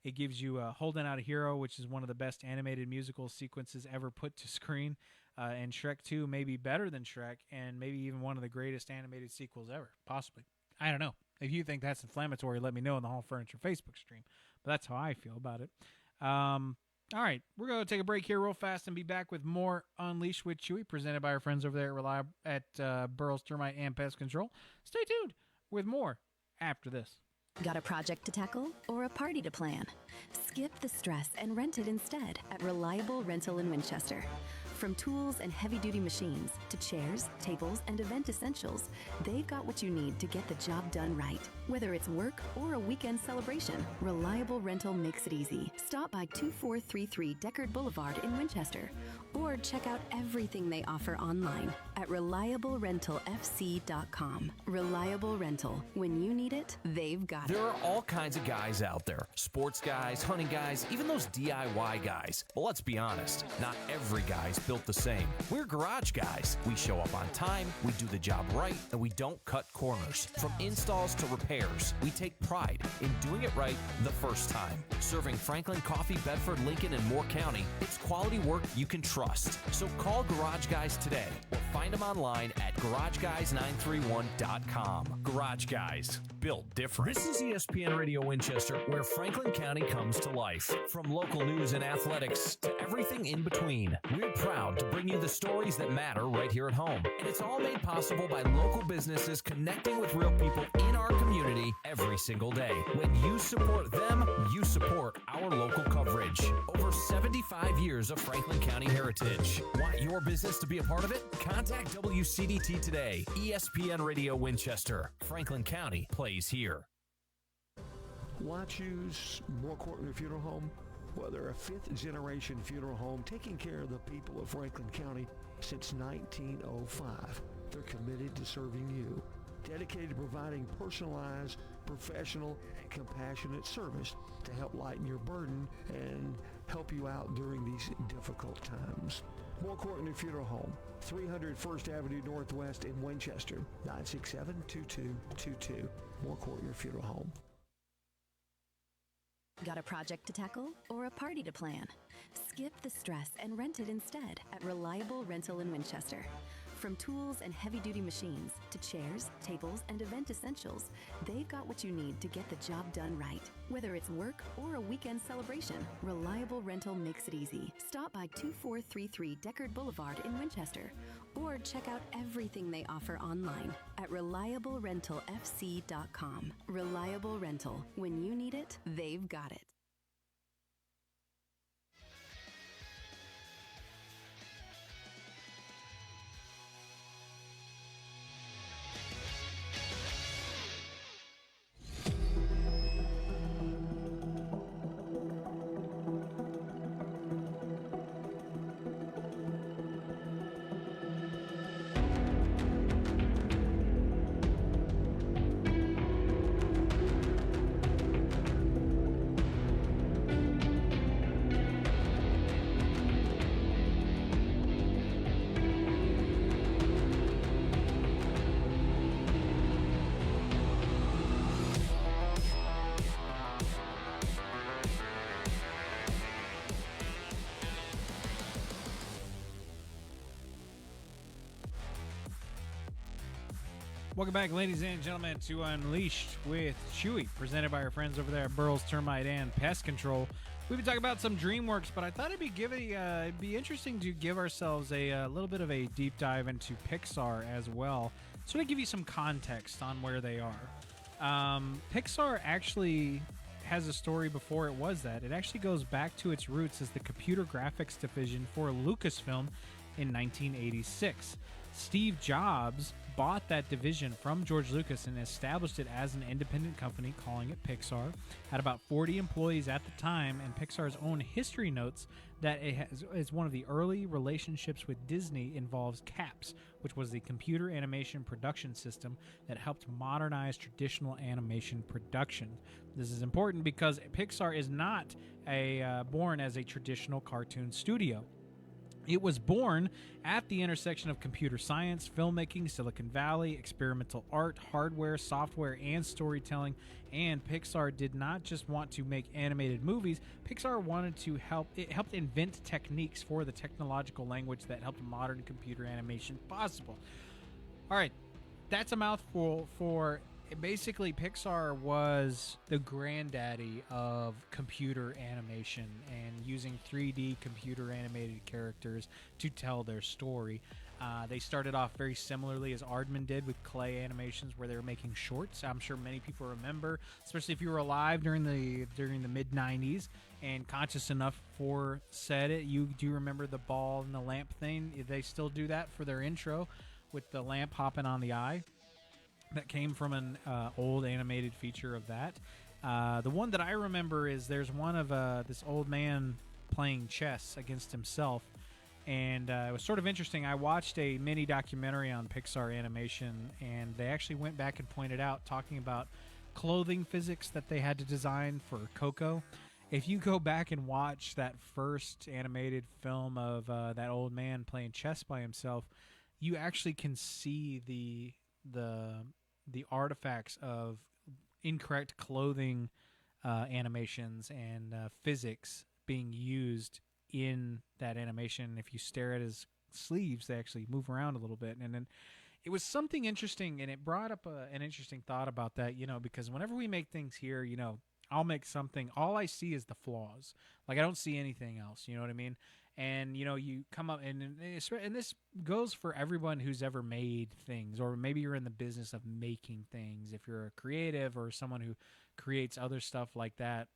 It gives you Holding Out a Hero, which is one of the best animated musical sequences ever put to screen. And Shrek 2 may be better than Shrek, and maybe even one of the greatest animated sequels ever, possibly. I don't know. If you think that's inflammatory, let me know in the Hall Furniture Facebook stream. But that's how I feel about it. All right, we're going to take a break here real fast and be back with more Unleashed with Chewy, presented by our friends over there at Burroughs Termite and Pest Control. Stay tuned with more after this. Got a project to tackle or a party to plan? Skip the stress and rent it instead at Reliable Rental in Winchester. From tools and heavy-duty machines to chairs, tables, and event essentials, they've got what you need to get the job done right. Whether it's work or a weekend celebration, Reliable Rental makes it easy. Stop by 2433 Deckard Boulevard in Winchester or check out everything they offer online at reliablerentalfc.com. Reliable Rental. When you need it, they've got it. There are all kinds of guys out there. Sports guys, hunting guys, even those DIY guys. Well, let's be honest, not every guy's built the same. We're garage guys. We show up on time, we do the job right, and we don't cut corners. From installs to repairs, we take pride in doing it right the first time. Serving Franklin, Coffee, Bedford, Lincoln, and Moore County, it's quality work you can trust. So call Garage Guys today or find them online at garageguys931.com. Garage Guys, built different. This is ESPN Radio Winchester, where Franklin County comes to life. From local news and athletics to everything in between, we're proud to bring you the stories that matter right here at home. And it's all made possible by local businesses connecting with real people in our community every single day. When you support them, you support our local coverage. Over 75 years of Franklin County heritage. Want your business to be a part of it? Contact WCDT today. ESPN Radio Winchester. Franklin County plays here. Why choose Moore Courtney Funeral Home? Well, they're a fifth-generation funeral home taking care of the people of Franklin County since 1905. They're committed to serving you, dedicated to providing personalized, professional, and compassionate service to help lighten your burden and help you out during these difficult times. Moore Courtney Funeral Home, 300 First Avenue Northwest in Winchester, 967-2222. Moore Courtney Funeral Home. Got a project to tackle or a party to plan? Skip the stress and rent it instead at Reliable Rental in Winchester. From tools and heavy-duty machines to chairs, tables, and event essentials, they've got what you need to get the job done right. Whether it's work or a weekend celebration, Reliable Rental makes it easy. Stop by 2433 Deckard Boulevard in Winchester, or check out everything they offer online at ReliableRentalFC.com. Reliable Rental. When you need it, they've got it. Welcome back, ladies and gentlemen, to Unleashed with Chewy, presented by our friends over there at Burroughs Termite and Pest Control. We've been talking about some DreamWorks, but I thought it'd be interesting to give ourselves a little bit of a deep dive into Pixar as well, so to give you some context on where they are. Pixar actually has a story before it was that. It actually goes back to its roots as the computer graphics division for Lucasfilm in 1986. Steve Jobs bought that division from George Lucas and established it as an independent company, calling it Pixar. Had about 40 employees at the time, and Pixar's own history notes that it is one of the early relationships with Disney involves CAPS, which was the computer animation production system that helped modernize traditional animation production. This is important because Pixar is not born as a traditional cartoon studio. It was born at the intersection of computer science, filmmaking, Silicon Valley, experimental art, hardware, software, and storytelling. And Pixar did not just want to make animated movies. Pixar wanted to helped invent techniques for the technological language that helped modern computer animation possible. All right, that's a mouthful for... Basically, Pixar was the granddaddy of computer animation and using 3D computer animated characters to tell their story. They started off very similarly as Aardman did with clay animations, where they were making shorts. I'm sure many people remember, especially if you were alive during the mid 90s and conscious enough for said it. You do remember the ball and the lamp thing? They still do that for their intro with the lamp hopping on the eye. That came from an old animated feature of that. The one that I remember is there's one of this old man playing chess against himself, and it was sort of interesting. I watched a mini documentary on Pixar animation, and they actually went back and pointed out, talking about clothing physics that they had to design for Coco. If you go back and watch that first animated film of that old man playing chess by himself, you actually can see the artifacts of incorrect clothing animations and physics being used in that animation. If you stare at his sleeves, they actually move around a little bit. And then it was something interesting, and it brought up an interesting thought about that, because whenever we make things here, I'll make something, all I see is the flaws. Like, I don't see anything else, you know what I mean? And, you come up, and this goes for everyone who's ever made things, or maybe you're in the business of making things. If you're a creative or someone who creates other stuff like that.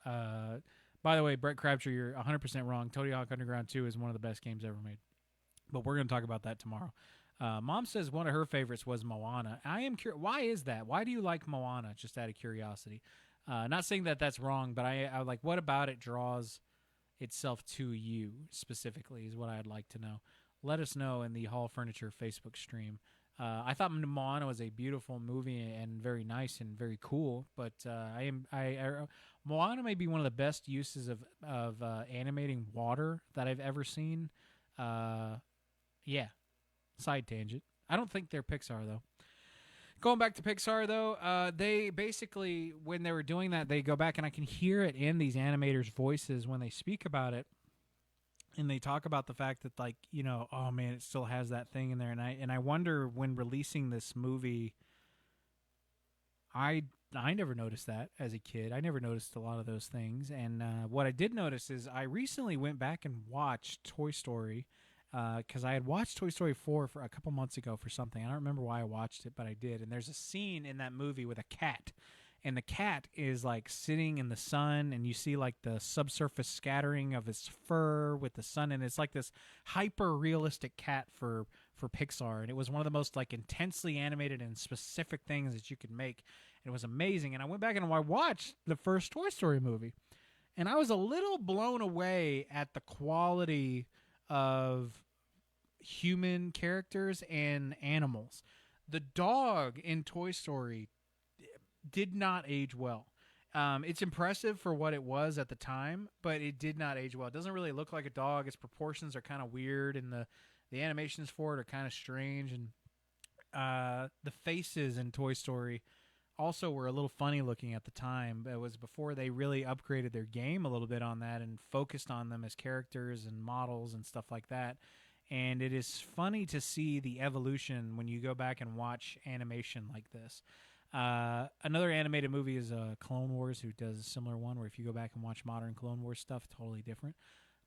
By the way, Brett Crabtree, you're 100% wrong. Tony Hawk Underground 2 is one of the best games ever made. But we're going to talk about that tomorrow. Mom says one of her favorites was Moana. I am curious. Why is that? Why do you like Moana, just out of curiosity? Not saying that that's wrong, but I like, what about it draws itself to you specifically is what I'd like to know. Let us know in the Hall Furniture Facebook stream. I thought Moana was a beautiful movie and very nice and very cool, but Moana may be one of the best uses of animating water that I've ever seen. Yeah, side tangent. I don't think they're Pixar though. Going back to Pixar, though, they basically, when they were doing that, they go back, and I can hear it in these animators' voices when they speak about it. and they talk about the fact that, like, you know, oh man, it still has that thing in there, and I wonder when releasing this movie, I never noticed that as a kid. I never noticed a lot of those things, and what I did notice is I recently went back and watched Toy Story, because I had watched Toy Story 4 for a couple months ago for something. I don't remember why I watched it, but I did. And there's a scene in that movie with a cat, and the cat is like sitting in the sun, and you see like the subsurface scattering of his fur with the sun, and it's like this hyper realistic cat for Pixar, and it was one of the most like intensely animated and specific things that you could make. And it was amazing. And I went back and I watched the first Toy Story movie, and I was a little blown away at the quality of human characters and animals. The dog in Toy Story did not age well. It's impressive for what it was at the time, but it did not age well. It doesn't really look like a dog. Its proportions are kind of weird, and the animations for it are kind of strange. And the faces in Toy Story also were a little funny looking at the time. It was before they really upgraded their game a little bit on that and focused on them as characters and models and stuff like that. And it is funny to see the evolution when you go back and watch animation like this. Another animated movie is Clone Wars, who does a similar one, where if you go back and watch modern Clone Wars stuff, totally different.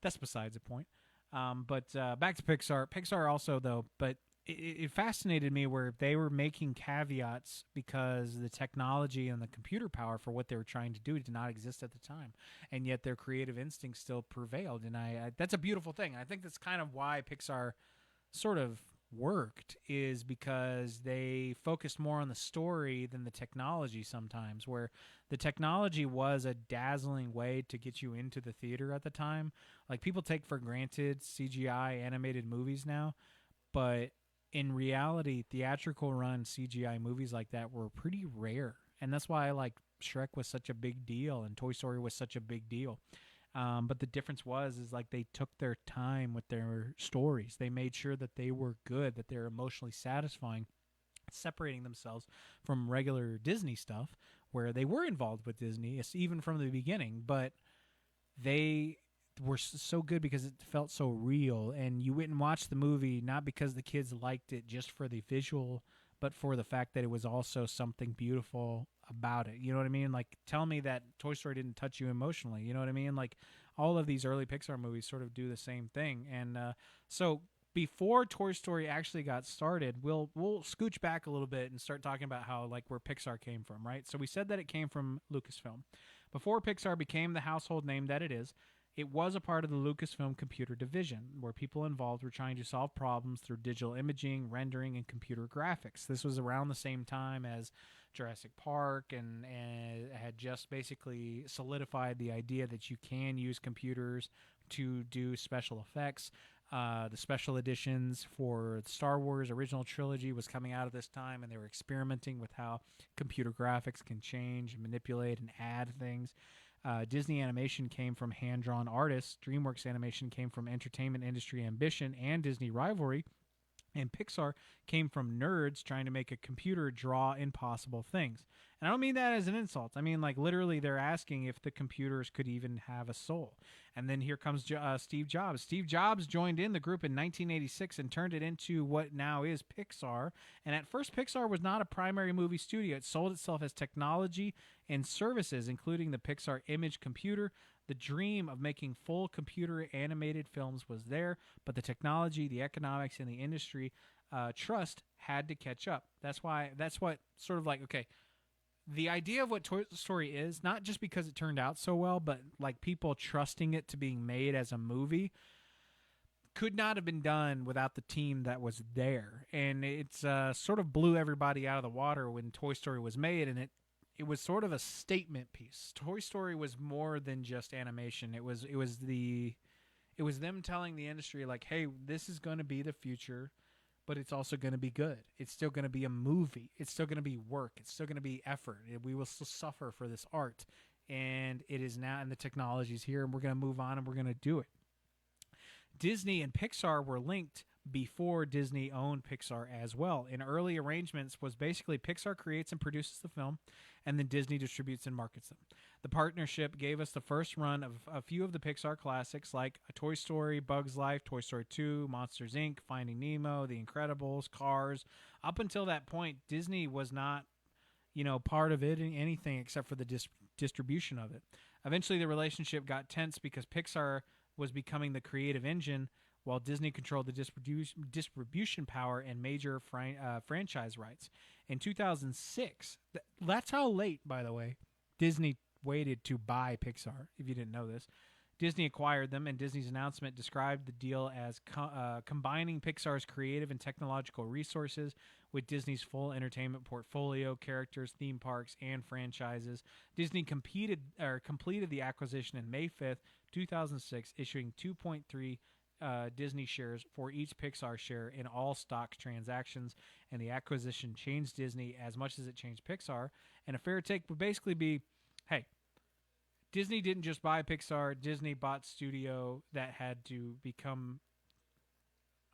That's besides the point. But back to Pixar. Pixar also, though, but it fascinated me where they were making caveats because the technology and the computer power for what they were trying to do did not exist at the time, and yet their creative instincts still prevailed. And I that's a beautiful thing. I think that's kind of why Pixar sort of worked, is because they focused more on the story than the technology sometimes, where the technology was a dazzling way to get you into the theater at the time. Like, people take for granted CGI animated movies now, but in reality, theatrical run CGI movies like that were pretty rare. And that's why like Shrek was such a big deal and Toy Story was such a big deal. But the difference is like they took their time with their stories. They made sure that they were good, that they were emotionally satisfying, separating themselves from regular Disney stuff where they were involved with Disney, even from the beginning, but they were so good because it felt so real. And you went and watched the movie not because the kids liked it just for the visual, but for the fact that it was also something beautiful about it. You know what I mean? Like, tell me that Toy Story didn't touch you emotionally. You know what I mean? Like, all of these early Pixar movies sort of do the same thing. And so before Toy Story actually got started, we'll scooch back a little bit and start talking about how, like, where Pixar came from, right? So we said that it came from Lucasfilm. Before Pixar became the household name that it is, it was a part of the Lucasfilm computer division, where people involved were trying to solve problems through digital imaging, rendering, and computer graphics. This was around the same time as Jurassic Park, and had just basically solidified the idea that you can use computers to do special effects. The special editions for the Star Wars original trilogy was coming out at this time, and they were experimenting with how computer graphics can change, manipulate, and add things. Disney Animation came from hand-drawn artists. DreamWorks Animation came from entertainment industry ambition and Disney rivalry. And Pixar came from nerds trying to make a computer draw impossible things. And I don't mean that as an insult. I mean, like, literally they're asking if the computers could even have a soul. And then here comes Steve Jobs. Steve Jobs joined in the group in 1986 and turned it into what now is Pixar. And at first, Pixar was not a primary movie studio. It sold itself as technology and services, including the Pixar Image Computer. The dream of making full computer animated films was there, but the technology, the economics, and the industry trust had to catch up. That's what sort of like, okay, the idea of what Toy Story is, not just because it turned out so well, but like people trusting it to being made as a movie, could not have been done without the team that was there. And it's sort of blew everybody out of the water when Toy Story was made, and it was sort of a statement piece. Toy Story was more than just animation. It was them telling the industry, like, hey, this is going to be the future, but it's also going to be good. It's still going to be a movie. It's still going to be work. It's still going to be effort. We will still suffer for this art. And it is now, and the technology's here, and we're going to move on, and we're going to do it. Disney and Pixar were linked before Disney owned Pixar as well. In early arrangements was basically Pixar creates and produces the film, and then Disney distributes and markets them. The partnership gave us the first run of a few of the Pixar classics like Toy Story, Bug's Life, Toy Story 2, Monsters, Inc., Finding Nemo, The Incredibles, Cars. Up until that point, Disney was not, part of it in anything except for the distribution of it. Eventually, the relationship got tense because Pixar was becoming the creative engine while Disney controlled the distribution power and major franchise rights. In 2006, that's how late, by the way, Disney waited to buy Pixar, if you didn't know this. Disney acquired them, and Disney's announcement described the deal as combining Pixar's creative and technological resources with Disney's full entertainment portfolio, characters, theme parks, and franchises. Disney completed the acquisition in May 5th, 2006, issuing 2.3 Disney shares for each Pixar share in all stock transactions, and the acquisition changed Disney as much as it changed Pixar. And a fair take would basically be, hey, Disney didn't just buy Pixar. Disney bought studio that had to become...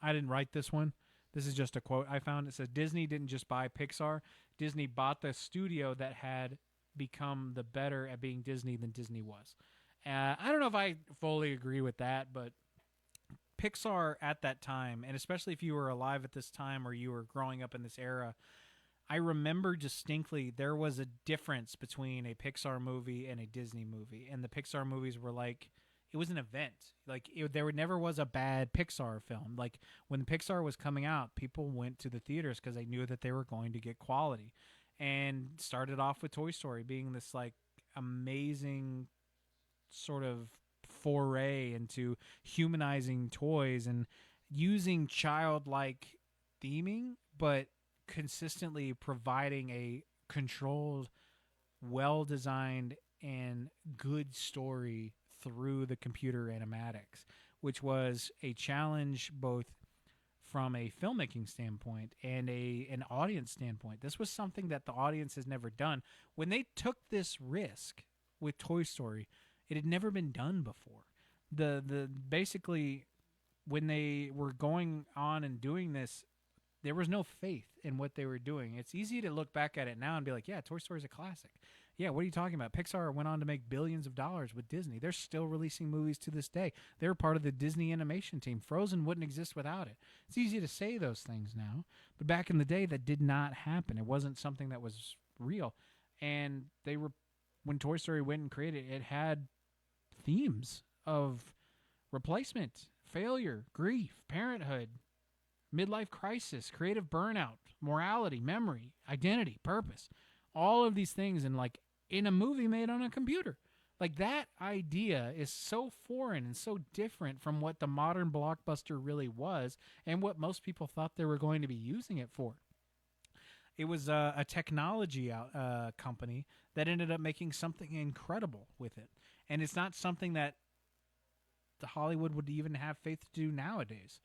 I didn't write this one. This is just a quote I found. It says, Disney didn't just buy Pixar. Disney bought the studio that had become the better at being Disney than Disney was. I don't know if I fully agree with that, but Pixar at that time, and especially if you were alive at this time or you were growing up in this era, I remember distinctly there was a difference between a Pixar movie and a Disney movie. And the Pixar movies were like, it was an event. Like, there never was a bad Pixar film. Like, when Pixar was coming out, people went to the theaters because they knew that they were going to get quality. And started off with Toy Story being this, like, amazing sort of foray into humanizing toys and using childlike theming, but consistently providing a controlled, well-designed, and good story through the computer animatics, which was a challenge both from a filmmaking standpoint and an audience standpoint. This was something that the audience has never done. When they took this risk with Toy Story, it had never been done before. The basically, when they were going on and doing this, there was no faith in what they were doing. It's easy to look back at it now and be like, yeah, Toy Story is a classic. Yeah, what are you talking about? Pixar went on to make billions of dollars with Disney. They're still releasing movies to this day. They're part of the Disney animation team. Frozen wouldn't exist without it. It's easy to say those things now, but back in the day, that did not happen. It wasn't something that was real. And when Toy Story went and created it, it had themes of replacement, failure, grief, parenthood, midlife crisis, creative burnout, morality, memory, identity, purpose. All of these things in a movie made on a computer. Like, that idea is so foreign and so different from what the modern blockbuster really was and what most people thought they were going to be using it for. It was a technology company that ended up making something incredible with it. And it's not something that the Hollywood would even have faith to do nowadays.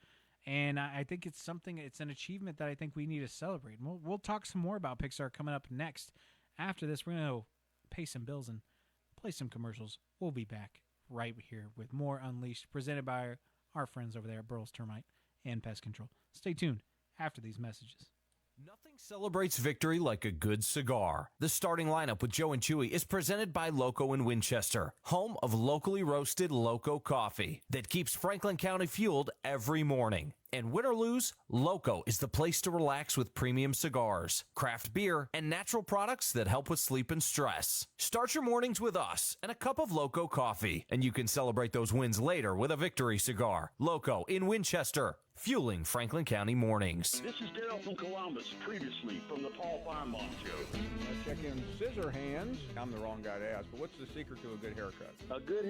And I think it's an achievement that I think we need to celebrate. We'll talk some more about Pixar coming up next. After this, we're going to pay some bills and play some commercials. We'll be back right here with more Unleashed, presented by our friends over there at Burl's Termite and Pest Control. Stay tuned after these messages. Nothing celebrates victory like a good cigar. The starting lineup with Joe and Chewy is presented by Loco in Winchester, home of locally roasted Loco coffee that keeps Franklin County fueled every morning. And win or lose, Loco is the place to relax with premium cigars, craft beer, and natural products that help with sleep and stress. Start your mornings with us and a cup of Loco coffee, and you can celebrate those wins later with a victory cigar. Loco in Winchester, fueling Franklin County mornings. This is Daryl from Columbus, previously from the Paul Feinbaum Show. Check in scissor hands. I'm the wrong guy to ask, but what's the secret to a good haircut? A good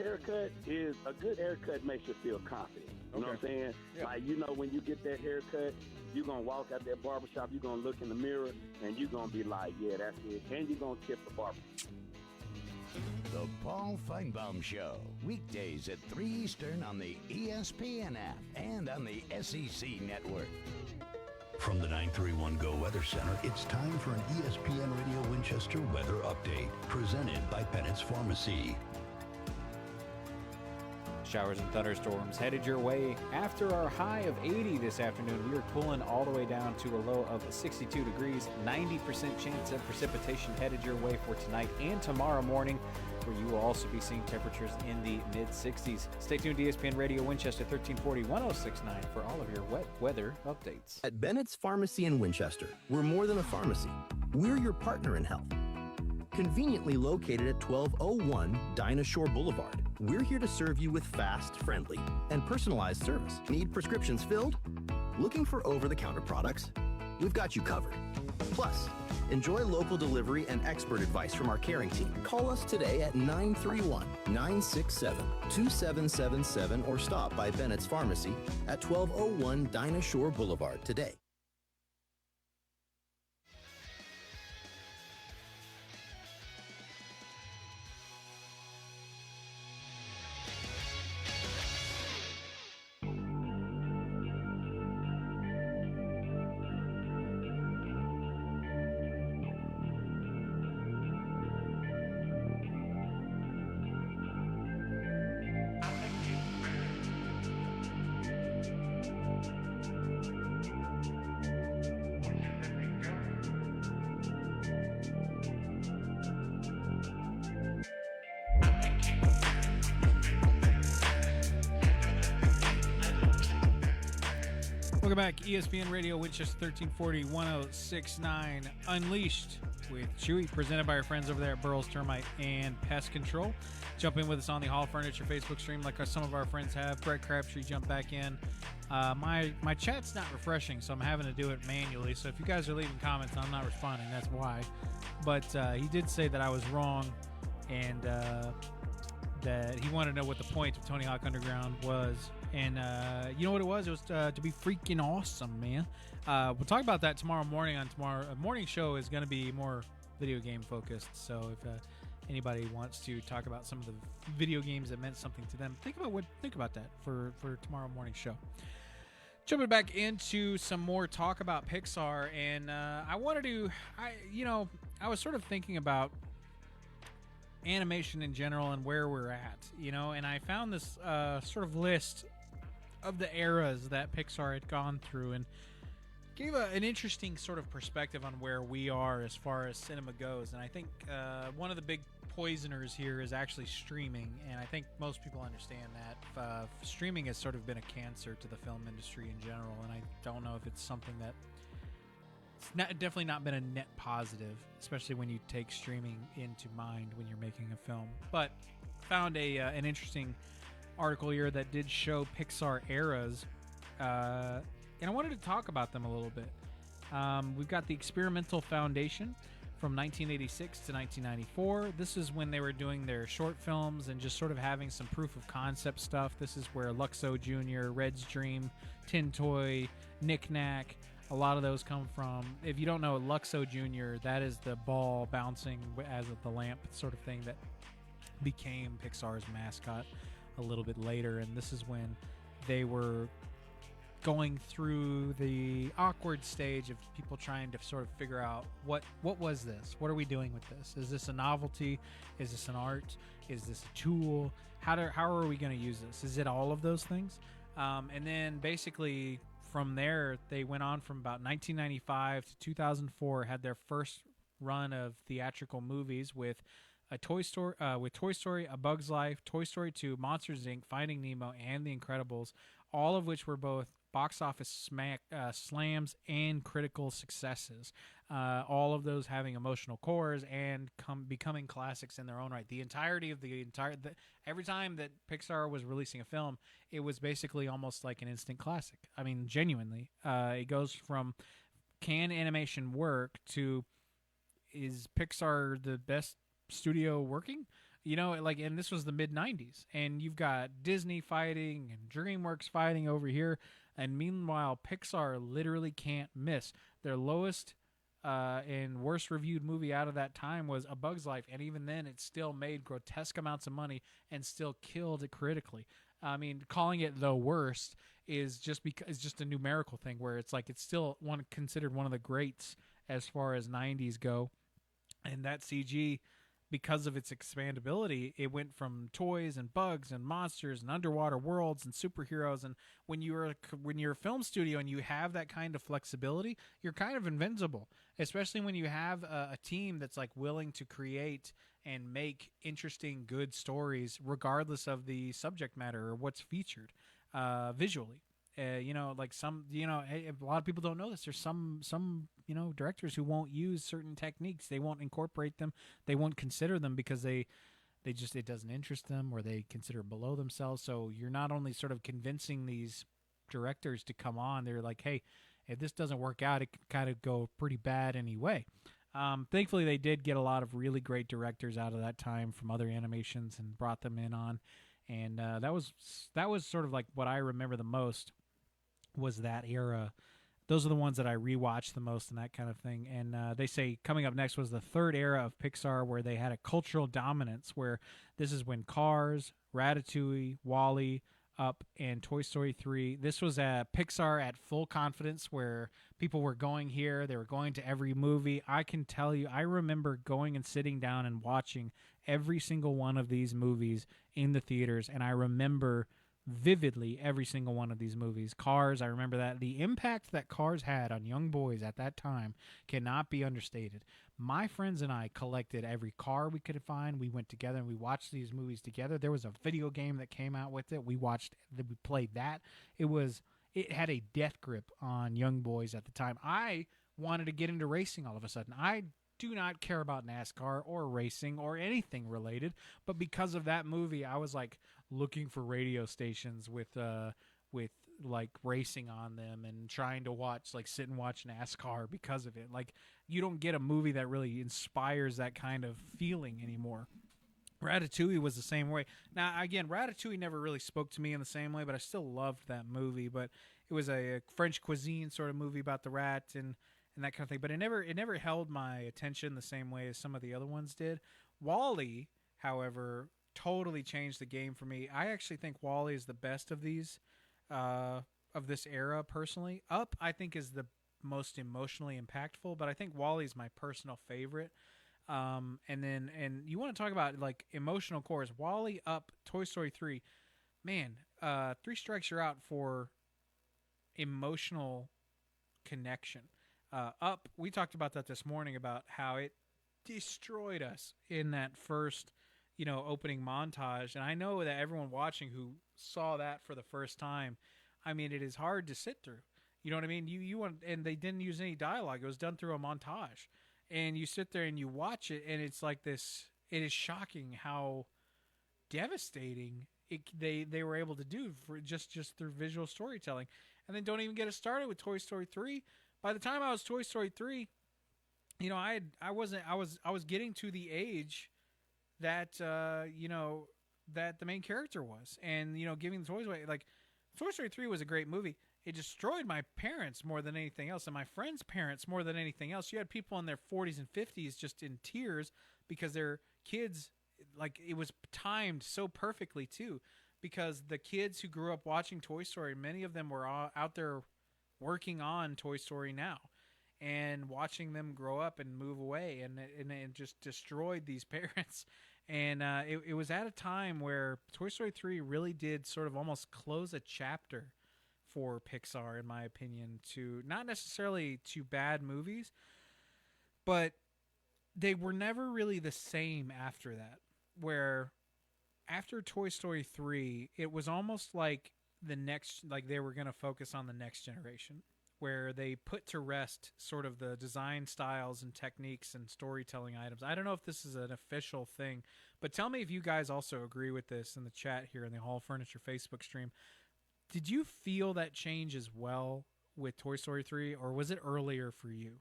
haircut makes you feel confident. You know what I'm saying? Yeah. Like, when you get that haircut, you're going to walk out that barbershop, you're going to look in the mirror, and you're going to be like, yeah, that's it. And you're going to tip the barber. The Paul Feinbaum Show, weekdays at 3 Eastern on the ESPN app and on the SEC network. From the 931 Go Weather Center, it's time for an ESPN Radio Winchester weather update, presented by Pennett's Pharmacy. Showers and thunderstorms headed your way. After our high of 80 this afternoon, we are cooling all the way down to a low of 62 degrees. 90% chance of precipitation headed your way for tonight and tomorrow morning. where you will also be seeing temperatures in the mid-60s. Stay tuned to ESPN Radio Winchester 1340-1069 for all of your wet weather updates. At Bennett's Pharmacy in Winchester, we're more than a pharmacy. We're your partner in health. Conveniently located at 1201 Dinah Shore Boulevard, we're here to serve you with fast, friendly, and personalized service. Need prescriptions filled? Looking for over-the-counter products? We've got you covered. Plus, enjoy local delivery and expert advice from our caring team. Call us today at 931-967-2777 or stop by Bennett's Pharmacy at 1201 Dinah Shore Boulevard today. Welcome back. ESPN Radio Winchester 1340-1069 Unleashed with Chewy, presented by our friends over there at Burroughs Termite and Pest Control. Jump in with us on the Hall Furniture Facebook stream like some of our friends have. Brett Crabtree jumped back in. My chat's not refreshing, so I'm having to do it manually. So if you guys are leaving comments, I'm not responding. That's why. But he did say that I was wrong, and that he wanted to know what the point of Tony Hawk Underground was. And you know what it was? It was to be freaking awesome, man. We'll talk about that tomorrow morning. Tomorrow morning show is going to be more video game focused. So if anybody wants to talk about some of the video games that meant something to them, think about that for tomorrow morning show. Jumping back into some more talk about Pixar, and I was sort of thinking about animation in general and where we're at, and I found this sort of list of the eras that Pixar had gone through and gave an interesting sort of perspective on where we are as far as cinema goes. And I think one of the big poisoners here is actually streaming, and I think most people understand that streaming has sort of been a cancer to the film industry in general, and I don't know if it's something that definitely not been a net positive, especially when you take streaming into mind when you're making a film. But found an interesting article here that did show Pixar eras, and I wanted to talk about them a little bit. We've got the Experimental Foundation from 1986 to 1994. This is when they were doing their short films and just sort of having some proof of concept stuff. This is where Luxo Jr., Red's Dream, Tin Toy, Knick Knack, a lot of those come from. If you don't know Luxo Jr., that is the ball bouncing as the lamp sort of thing that became Pixar's mascot a little bit later. And this is when they were going through the awkward stage of people trying to sort of figure out what was this? What are we doing with this? Is this a novelty? Is this an art? Is this a tool? How are we going to use this? Is it all of those things? And then basically from there, they went on from about 1995 to 2004, had their first run of theatrical movies with Toy Story, A Bug's Life, Toy Story 2, Monsters, Inc., Finding Nemo, and The Incredibles, all of which were both box office slams and critical successes. All of those having emotional cores and becoming classics in their own right. The entirety of every time that Pixar was releasing a film, it was basically almost like an instant classic. I mean, genuinely. It goes from, can animation work, to, is Pixar the best studio working? And this was the mid-90s, and you've got Disney fighting and DreamWorks fighting over here, and meanwhile Pixar literally can't miss. Their lowest and worst reviewed movie out of that time was A Bug's Life, and even then it still made grotesque amounts of money and still killed it critically. I mean, calling it the worst is just a numerical thing, where it's like it's still considered one of the greats as far as 90s go, and that CG because of its expandability, it went from toys and bugs and monsters and underwater worlds and superheroes. And when you're a film studio and you have that kind of flexibility, you're kind of invincible, especially when you have a team that's like willing to create and make interesting, good stories, regardless of the subject matter or what's featured visually. Like a lot of people don't know this. There's some directors who won't use certain techniques. They won't incorporate them. They won't consider them because it doesn't interest them, or they consider it below themselves. So you're not only sort of convincing these directors to come on, they're like, hey, if this doesn't work out, it can kind of go pretty bad anyway. Thankfully, they did get a lot of really great directors out of that time from other animations and brought them in on. And that was sort of like what I remember the most was that era. Those are the ones that I rewatched the most and that kind of thing. And they say coming up next was the third era of Pixar, where they had a cultural dominance, where this is when Cars, Ratatouille, WALL-E, Up, and Toy Story 3. This was Pixar at full confidence, where people were going here. They were going to every movie. I can tell you, I remember going and sitting down and watching every single one of these movies in the theaters, and I remember vividly every single one of these movies. Cars, I remember that. The impact that Cars had on young boys at that time cannot be understated. My friends and I collected every car we could find. We went together and we watched these movies together. There was a video game that came out with it. We played that. It had a death grip on young boys at the time. I wanted to get into racing all of a sudden. I do not care about NASCAR or racing or anything related, but because of that movie, I was like looking for radio stations with like racing on them and trying to sit and watch NASCAR because of it. Like, you don't get a movie that really inspires that kind of feeling anymore. Ratatouille was the same way. Now, again, Ratatouille never really spoke to me in the same way, but I still loved that movie. But it was a French cuisine sort of movie about the rat and that kind of thing. But it never held my attention the same way as some of the other ones did. WALL-E, however, totally changed the game for me. I actually think WALL-E is the best of these, of this era, personally. Up, I think, is the most emotionally impactful, but I think WALL-E is my personal favorite. And you want to talk about like emotional cores? WALL-E, Up, Toy Story 3. Man, 3 strikes you're out for emotional connection. Up, we talked about that this morning, about how it destroyed us in that first, opening montage. And I know that everyone watching who saw that for the first time, I mean, it is hard to sit through. You know what I mean? And they didn't use any dialogue. It was done through a montage. And you sit there and you watch it, and it's like this. It is shocking how devastating they were able to do for just through visual storytelling. And then don't even get us started with Toy Story 3. By the time I was Toy Story 3, I was getting to the age that that the main character was, and giving the toys away. Like, Toy Story 3 was a great movie. It destroyed my parents more than anything else, and my friends' parents more than anything else. You had people in their 40s and 50s just in tears because their kids, like, it was timed so perfectly too, because the kids who grew up watching Toy Story, many of them were out there working on Toy Story now, and watching them grow up and move away, and it just destroyed these parents. And it was at a time where Toy Story 3 really did sort of almost close a chapter for Pixar, in my opinion, to not necessarily to bad movies, but they were never really the same after that. Where after Toy Story 3, it was almost like they were going to focus on the next generation, where they put to rest sort of the design styles and techniques and storytelling items. I don't know if this is an official thing, but tell me if you guys also agree with this in the chat here in the Hall Furniture Facebook stream. Did you feel that change as well with Toy Story 3, or was it earlier for you?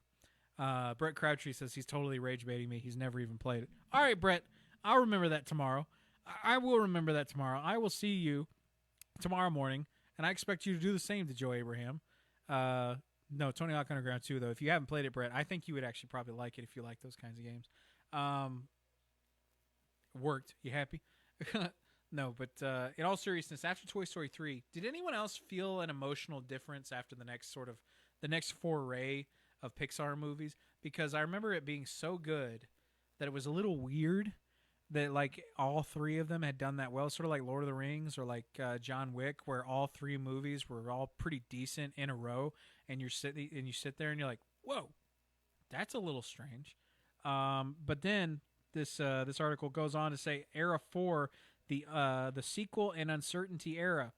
Brett Crabtree says he's totally rage baiting me. He's never even played it. All right, Brett, I'll remember that tomorrow. I will remember that tomorrow. I will see you tomorrow morning, and I expect you to do the same to Joe Abraham. No, Tony Hawk Underground 2, though. If you haven't played it, Brett, I think you would actually probably like it if you like those kinds of games. Worked. You happy? No, but in all seriousness, after Toy Story 3, did anyone else feel an emotional difference after the next foray of Pixar movies? Because I remember it being so good that it was a little weird that like all three of them had done that well, sort of like Lord of the Rings or like John Wick, where all three movies were all pretty decent in a row, and you sit there and you're like, whoa, that's a little strange. But then this article goes on to say Era 4, the sequel and uncertainty era.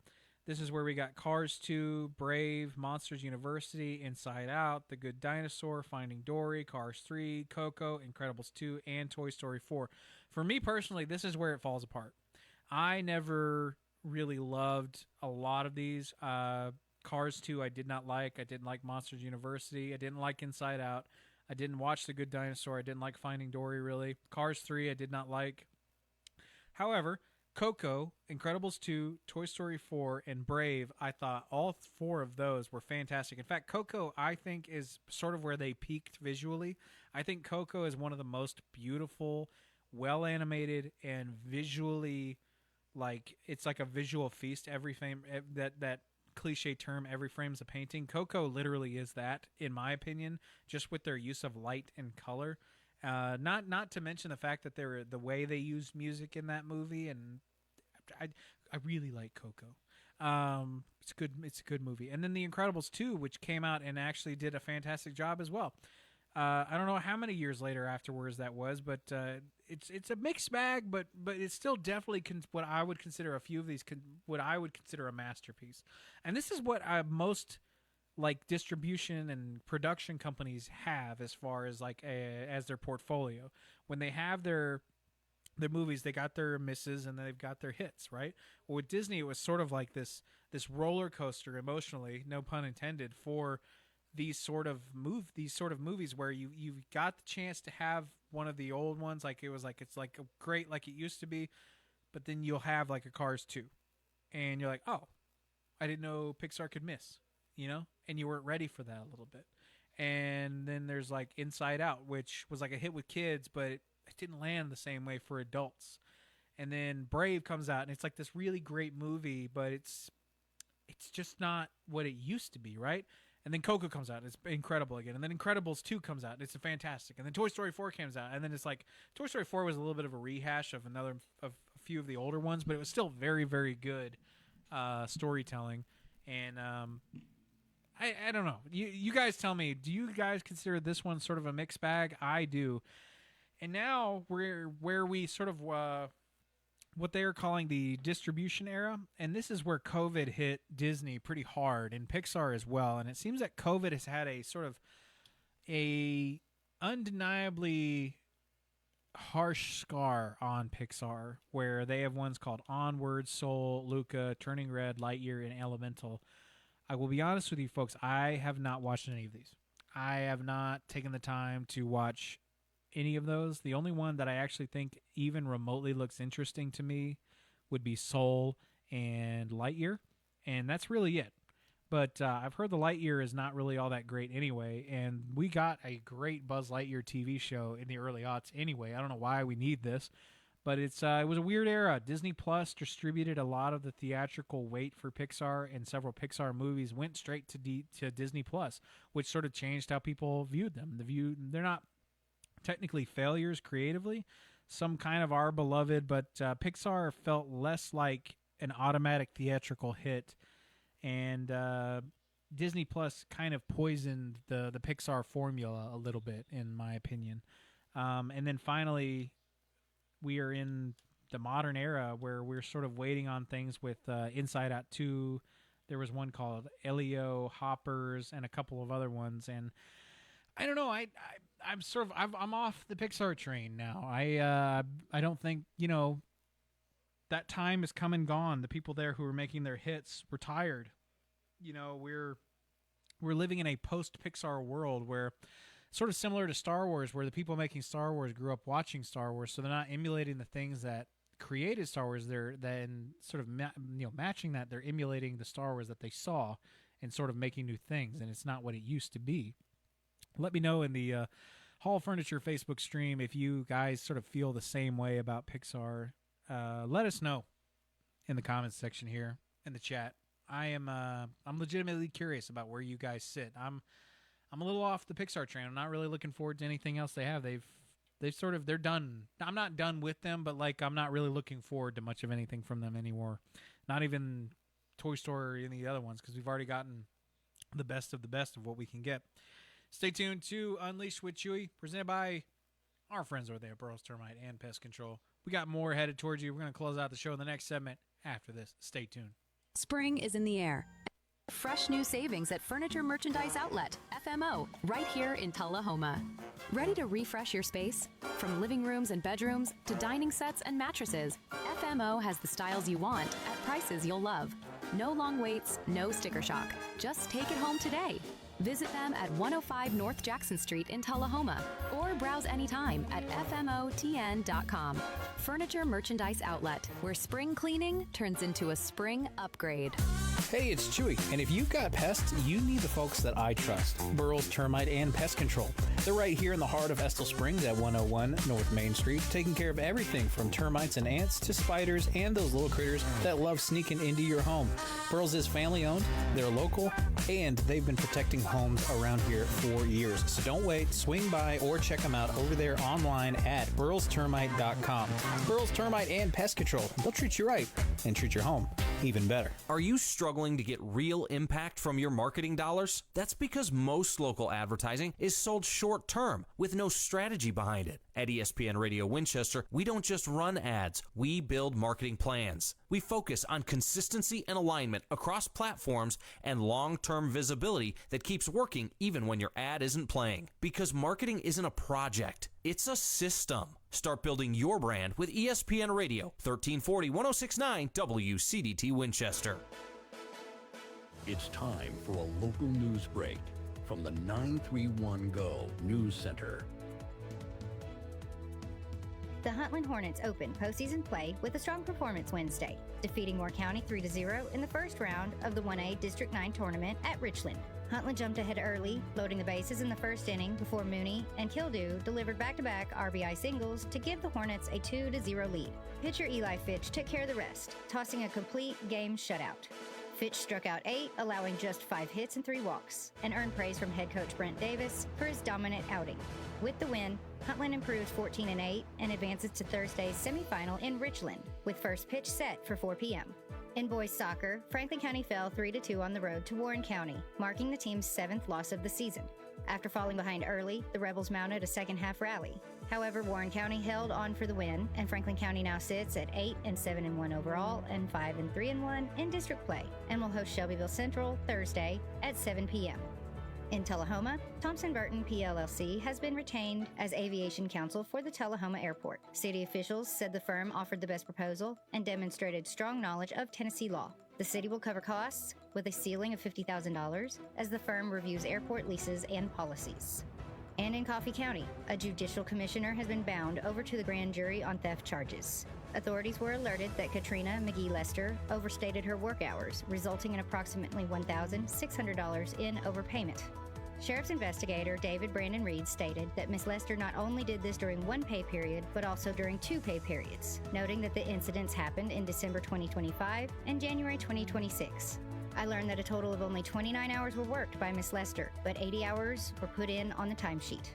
This is where we got Cars 2, Brave, Monsters University, Inside Out, The Good Dinosaur, Finding Dory, Cars 3, Coco, Incredibles 2, and Toy Story 4. For me personally, this is where it falls apart. I never really loved a lot of these. Cars 2 I did not like. I didn't like Monsters University. I didn't like Inside Out. I didn't watch The Good Dinosaur. I didn't like Finding Dory, really. Cars 3 I did not like. However, Coco, Incredibles 2, Toy Story 4, and Brave, I thought all four of those were fantastic. In fact, Coco, I think, is sort of where they peaked visually. I think Coco is one of the most beautiful, well-animated, and visually, like, it's like a visual feast. Every frame, that cliche term, every frame's a painting. Coco literally is that, in my opinion, just with their use of light and color. Not to mention the fact that the way they use music in that movie, and I really like Coco. It's a good movie. And then The Incredibles 2, which came out and actually did a fantastic job as well. I don't know how many years later afterwards that was, but it's a mixed bag, but it's still definitely what I would consider a few of these what I would consider a masterpiece. And this is what most like distribution and production companies have as far as like as their portfolio. When they have their movies, they got their misses and they've got their hits, right? Well, with Disney, it was sort of like this roller coaster emotionally, no pun intended, for these sort of movies where you've got the chance to have one of the old ones, like it's like great like it used to be, but then you'll have like a Cars 2, and you're like, oh, I didn't know Pixar could miss, you know, and you weren't ready for that a little bit. And then there's like Inside Out, which was like a hit with kids, but it didn't land the same way for adults. And then Brave comes out, and it's like this really great movie, but it's just not what it used to be, right? And then Coco comes out, and it's incredible again. And then Incredibles 2 comes out, and it's fantastic. And then Toy Story 4 comes out, and then it's like Toy Story 4 was a little bit of a rehash of a few of the older ones, but it was still very, very good storytelling. And I don't know. You guys tell me, do you guys consider this one sort of a mixed bag? I do. And now we're where we sort of what they are calling the distribution era, and this is where COVID hit Disney pretty hard and Pixar as well. And it seems that COVID has had a sort of a undeniably harsh scar on Pixar, where they have ones called Onward, Soul, Luca, Turning Red, Lightyear, and Elemental. I will be honest with you folks, I have not watched any of these. I have not taken the time to watch any of those. The only one that I actually think even remotely looks interesting to me would be Soul and Lightyear, and that's really it. But I've heard the Lightyear is not really all that great anyway, and we got a great Buzz Lightyear TV show in the early aughts anyway. I don't know why we need this, but it was a weird era. Disney Plus distributed a lot of the theatrical weight for Pixar, and several Pixar movies went straight to Disney Plus, which sort of changed how people viewed them. They're not technically failures creatively. Some kind of are beloved, but Pixar felt less like an automatic theatrical hit, and Disney Plus kind of poisoned the Pixar formula a little bit, in my opinion. And then finally, we are in the modern era where we're sort of waiting on things with Inside Out 2. There was one called Elio, Hoppers, and a couple of other ones, and I don't know. I'm off the Pixar train now. I don't think, that time is come and gone. The people there who were making their hits retired. We're living in a post-Pixar world where, sort of similar to Star Wars, where the people making Star Wars grew up watching Star Wars, so they're not emulating the things that created Star Wars. They're then sort of matching that. They're emulating the Star Wars that they saw and sort of making new things, and it's not what it used to be. Let me know in the Hall of Furniture Facebook stream if you guys sort of feel the same way about Pixar. Let us know in the comments section here in the chat. I'm legitimately curious about where you guys sit. I'm a little off the Pixar train. I'm not really looking forward to anything else they have. They've they're done. I'm not done with them, but like I'm not really looking forward to much of anything from them anymore. Not even Toy Story or any of the other ones, because we've already gotten the best of what we can get. Stay tuned to Unleashed with Chewy, presented by our friends over there at Burroughs Termite and Pest Control. We got more headed towards you. We're going to close out the show in the next segment after this. Stay tuned. Spring is in the air. Fresh new savings at Furniture Merchandise Outlet, FMO, right here in Tullahoma. Ready to refresh your space? From living rooms and bedrooms to dining sets and mattresses, FMO has the styles you want at prices you'll love. No long waits, no sticker shock. Just take it home today. Visit them at 105 North Jackson Street in Tullahoma or browse anytime at FMOTN.com. Furniture Merchandise Outlet, where spring cleaning turns into a spring upgrade. Hey, it's Chewy, and if you've got pests, you need the folks that I trust. Burroughs Termite and Pest Control. They're right here in the heart of Estill Springs at 101 North Main Street, taking care of everything from termites and ants to spiders and those little critters that love sneaking into your home. Burroughs is family-owned, they're local, and they've been protecting homes around here for years. So don't wait, swing by or check them out over there online at burrowstermite.com. Burroughs Termite and Pest Control. They'll treat you right and treat your home even better. Are you struggling to get real impact from your marketing dollars? That's because most local advertising is sold short-term with no strategy behind it. At ESPN Radio Winchester, we don't just run ads, we build marketing plans. We focus on consistency and alignment across platforms and long-term visibility that keeps working even when your ad isn't playing. Because marketing isn't a project, it's a system. Start building your brand with ESPN Radio, 1340 1069 WCDT Winchester. It's time for a local news break from the 931 Go News Center. The Huntland Hornets open postseason play with a strong performance Wednesday, defeating Moore County 3-0 in the first round of the 1A District 9 tournament at Richland. Huntland jumped ahead early, loading the bases in the first inning before Mooney and Kildew delivered back-to-back RBI singles to give the Hornets a 2-0 lead. Pitcher Eli Fitch took care of the rest, tossing a complete game shutout. Fitch struck out 8, allowing just 5 hits and 3 walks, and earned praise from head coach Brent Davis for his dominant outing. With the win, Huntland improves 14-8 and advances to Thursday's semifinal in Richland, with first pitch set for 4 p.m. In boys soccer, Franklin County fell 3-2 on the road to Warren County, marking the team's 7th loss of the season. After falling behind early, the Rebels mounted a second-half rally. However, Warren County held on for the win, and Franklin County now sits at 8-7-1 overall and 5-3-1 in district play, and will host Shelbyville Central Thursday at 7 p.m. In Tullahoma, Thompson Burton PLLC has been retained as aviation counsel for the Tullahoma Airport. City officials said the firm offered the best proposal and demonstrated strong knowledge of Tennessee law. The city will cover costs with a ceiling of $50,000 as the firm reviews airport leases and policies. And in Coffee County, a judicial commissioner has been bound over to the grand jury on theft charges. Authorities were alerted that Katrina McGee Lester overstated her work hours, resulting in approximately $1,600 in overpayment. Sheriff's investigator David Brandon Reed stated that Ms. Lester not only did this during one pay period, but also during 2 pay periods, noting that the incidents happened in December 2025 and January 2026. I learned that a total of only 29 hours were worked by Ms. Lester, but 80 hours were put in on the timesheet.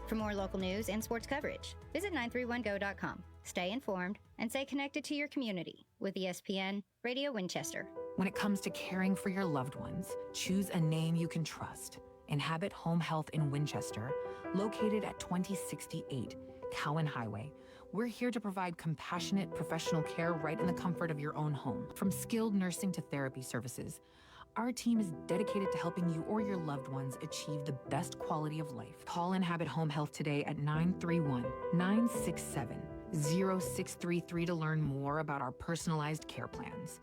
For more local news and sports coverage, visit 931go.com. Stay informed and stay connected to your community with ESPN Radio Winchester. When it comes to caring for your loved ones, choose a name you can trust. Inhabit Home Health in Winchester, located at 2068 Cowan Highway. We're here to provide compassionate professional care right in the comfort of your own home. From skilled nursing to therapy services, our team is dedicated to helping you or your loved ones achieve the best quality of life. Call Inhabit Home Health today at 931-967-0633 to learn more about our personalized care plans.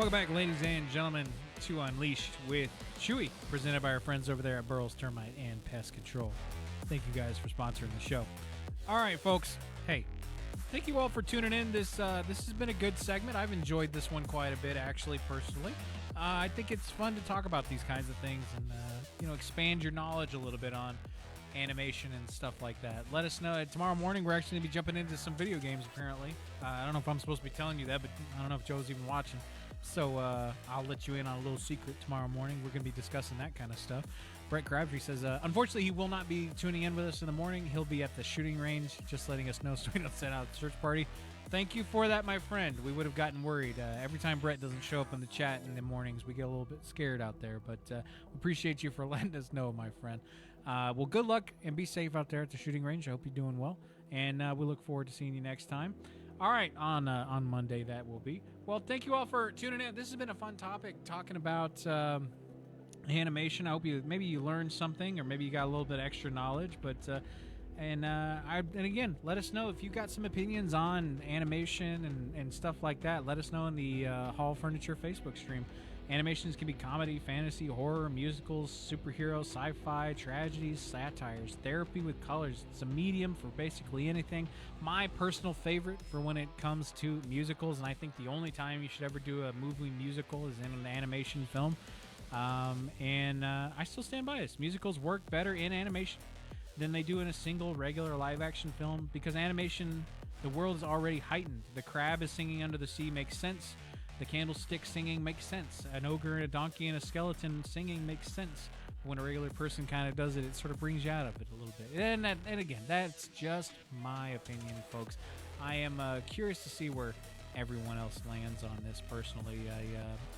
Welcome back, ladies and gentlemen, to Unleashed with Chewy, presented by our friends over there at Burroughs Termite and Pest Control. Thank you guys for sponsoring the show. All right, folks. Hey, thank you all for tuning in. This has been a good segment. I've enjoyed this one quite a bit, actually, personally. I think it's fun to talk about these kinds of things and, expand your knowledge a little bit on animation and stuff like that. Let us know. Tomorrow morning, we're actually going to be jumping into some video games, apparently. I don't know if I'm supposed to be telling you that, but I don't know if Joe's even watching. So I'll let you in on a little secret tomorrow morning. We're going to be discussing that kind of stuff. Brett Crabtree says, unfortunately, he will not be tuning in with us in the morning. He'll be at the shooting range, just letting us know so we don't send out a search party. Thank you for that, my friend. We would have gotten worried. Every time Brett doesn't show up in the chat in the mornings, we get a little bit scared out there. But we appreciate you for letting us know, my friend. Well, good luck and be safe out there at the shooting range. I hope you're doing well. And we look forward to seeing you next time. All right, on Monday that will be. Well, thank you all for tuning in. This has been a fun topic, talking about animation. I hope maybe you learned something, or maybe you got a little bit extra knowledge. But and again, let us know if you got some opinions on animation and stuff like that. Let us know in the Hall Furniture Facebook stream. Animations can be comedy, fantasy, horror, musicals, superheroes, sci-fi, tragedies, satires, therapy with colors. It's a medium for basically anything. My personal favorite for when it comes to musicals, and I think the only time you should ever do a movie musical is in an animation film. And I still stand by this. Musicals work better in animation than they do in a single regular live-action film, because animation, the world is already heightened. The crab is singing under the sea makes sense. The candlestick singing makes sense. An ogre and a donkey and a skeleton singing makes sense. When a regular person kind of does it, it sort of brings you out of it a little bit. And again, that's just my opinion, folks. I am curious to see where everyone else lands on this personally.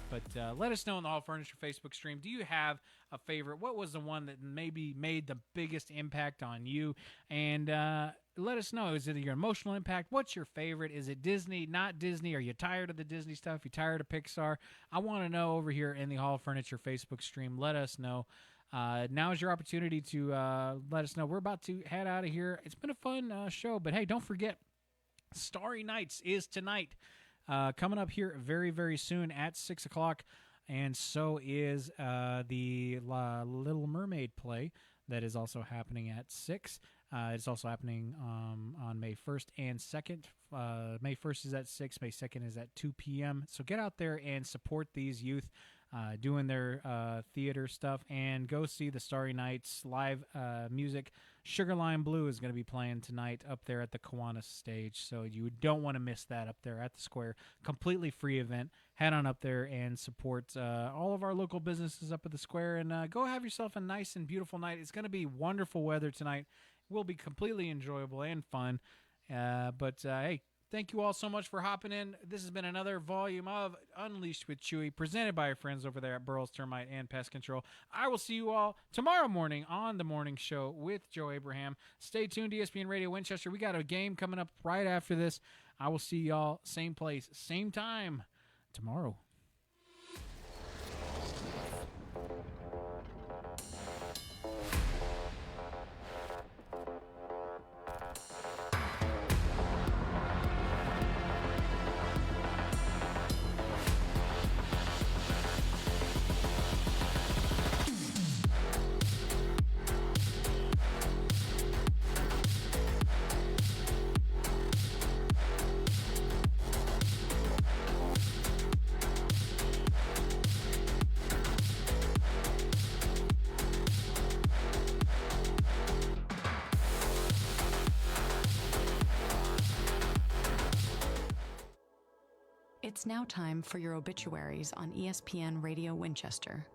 But let us know in the Hall Furniture Facebook stream. Do you have a favorite? What was the one that maybe made the biggest impact on you? And let us know. Is it your emotional impact? What's your favorite? Is it Disney, not Disney? Are you tired of the Disney stuff? You tired of Pixar? I want to know over here in the Hall Furniture Facebook stream. Let us know. Now is your opportunity to let us know. We're about to head out of here. It's been a fun show, but hey, don't forget, Starry Nights is tonight. Coming up here very, very soon at 6 o'clock. And so is the Little Mermaid play that is also happening at 6. It's also happening on May 1st and 2nd. May 1st is at 6. May 2nd is at 2 p.m. So get out there and support these youth doing their theater stuff, and go see the Starry Nights live music. Sugar Line Blue is going to be playing tonight up there at the Kiwanis stage, so you don't want to miss that up there at the Square. Completely free event. Head on up there and support all of our local businesses up at the Square, and go have yourself a nice and beautiful night. It's going to be wonderful weather tonight. It will be completely enjoyable and fun. But hey, thank you all so much for hopping in. This has been another volume of Unleashed with Chewy, presented by our friends over there at Burroughs Termite and Pest Control. I will see you all tomorrow morning on the morning show with Joe Abraham. Stay tuned to ESPN Radio Winchester. We got a game coming up right after this. I will see y'all same place, same time tomorrow. It's now time for your obituaries on ESPN Radio Winchester.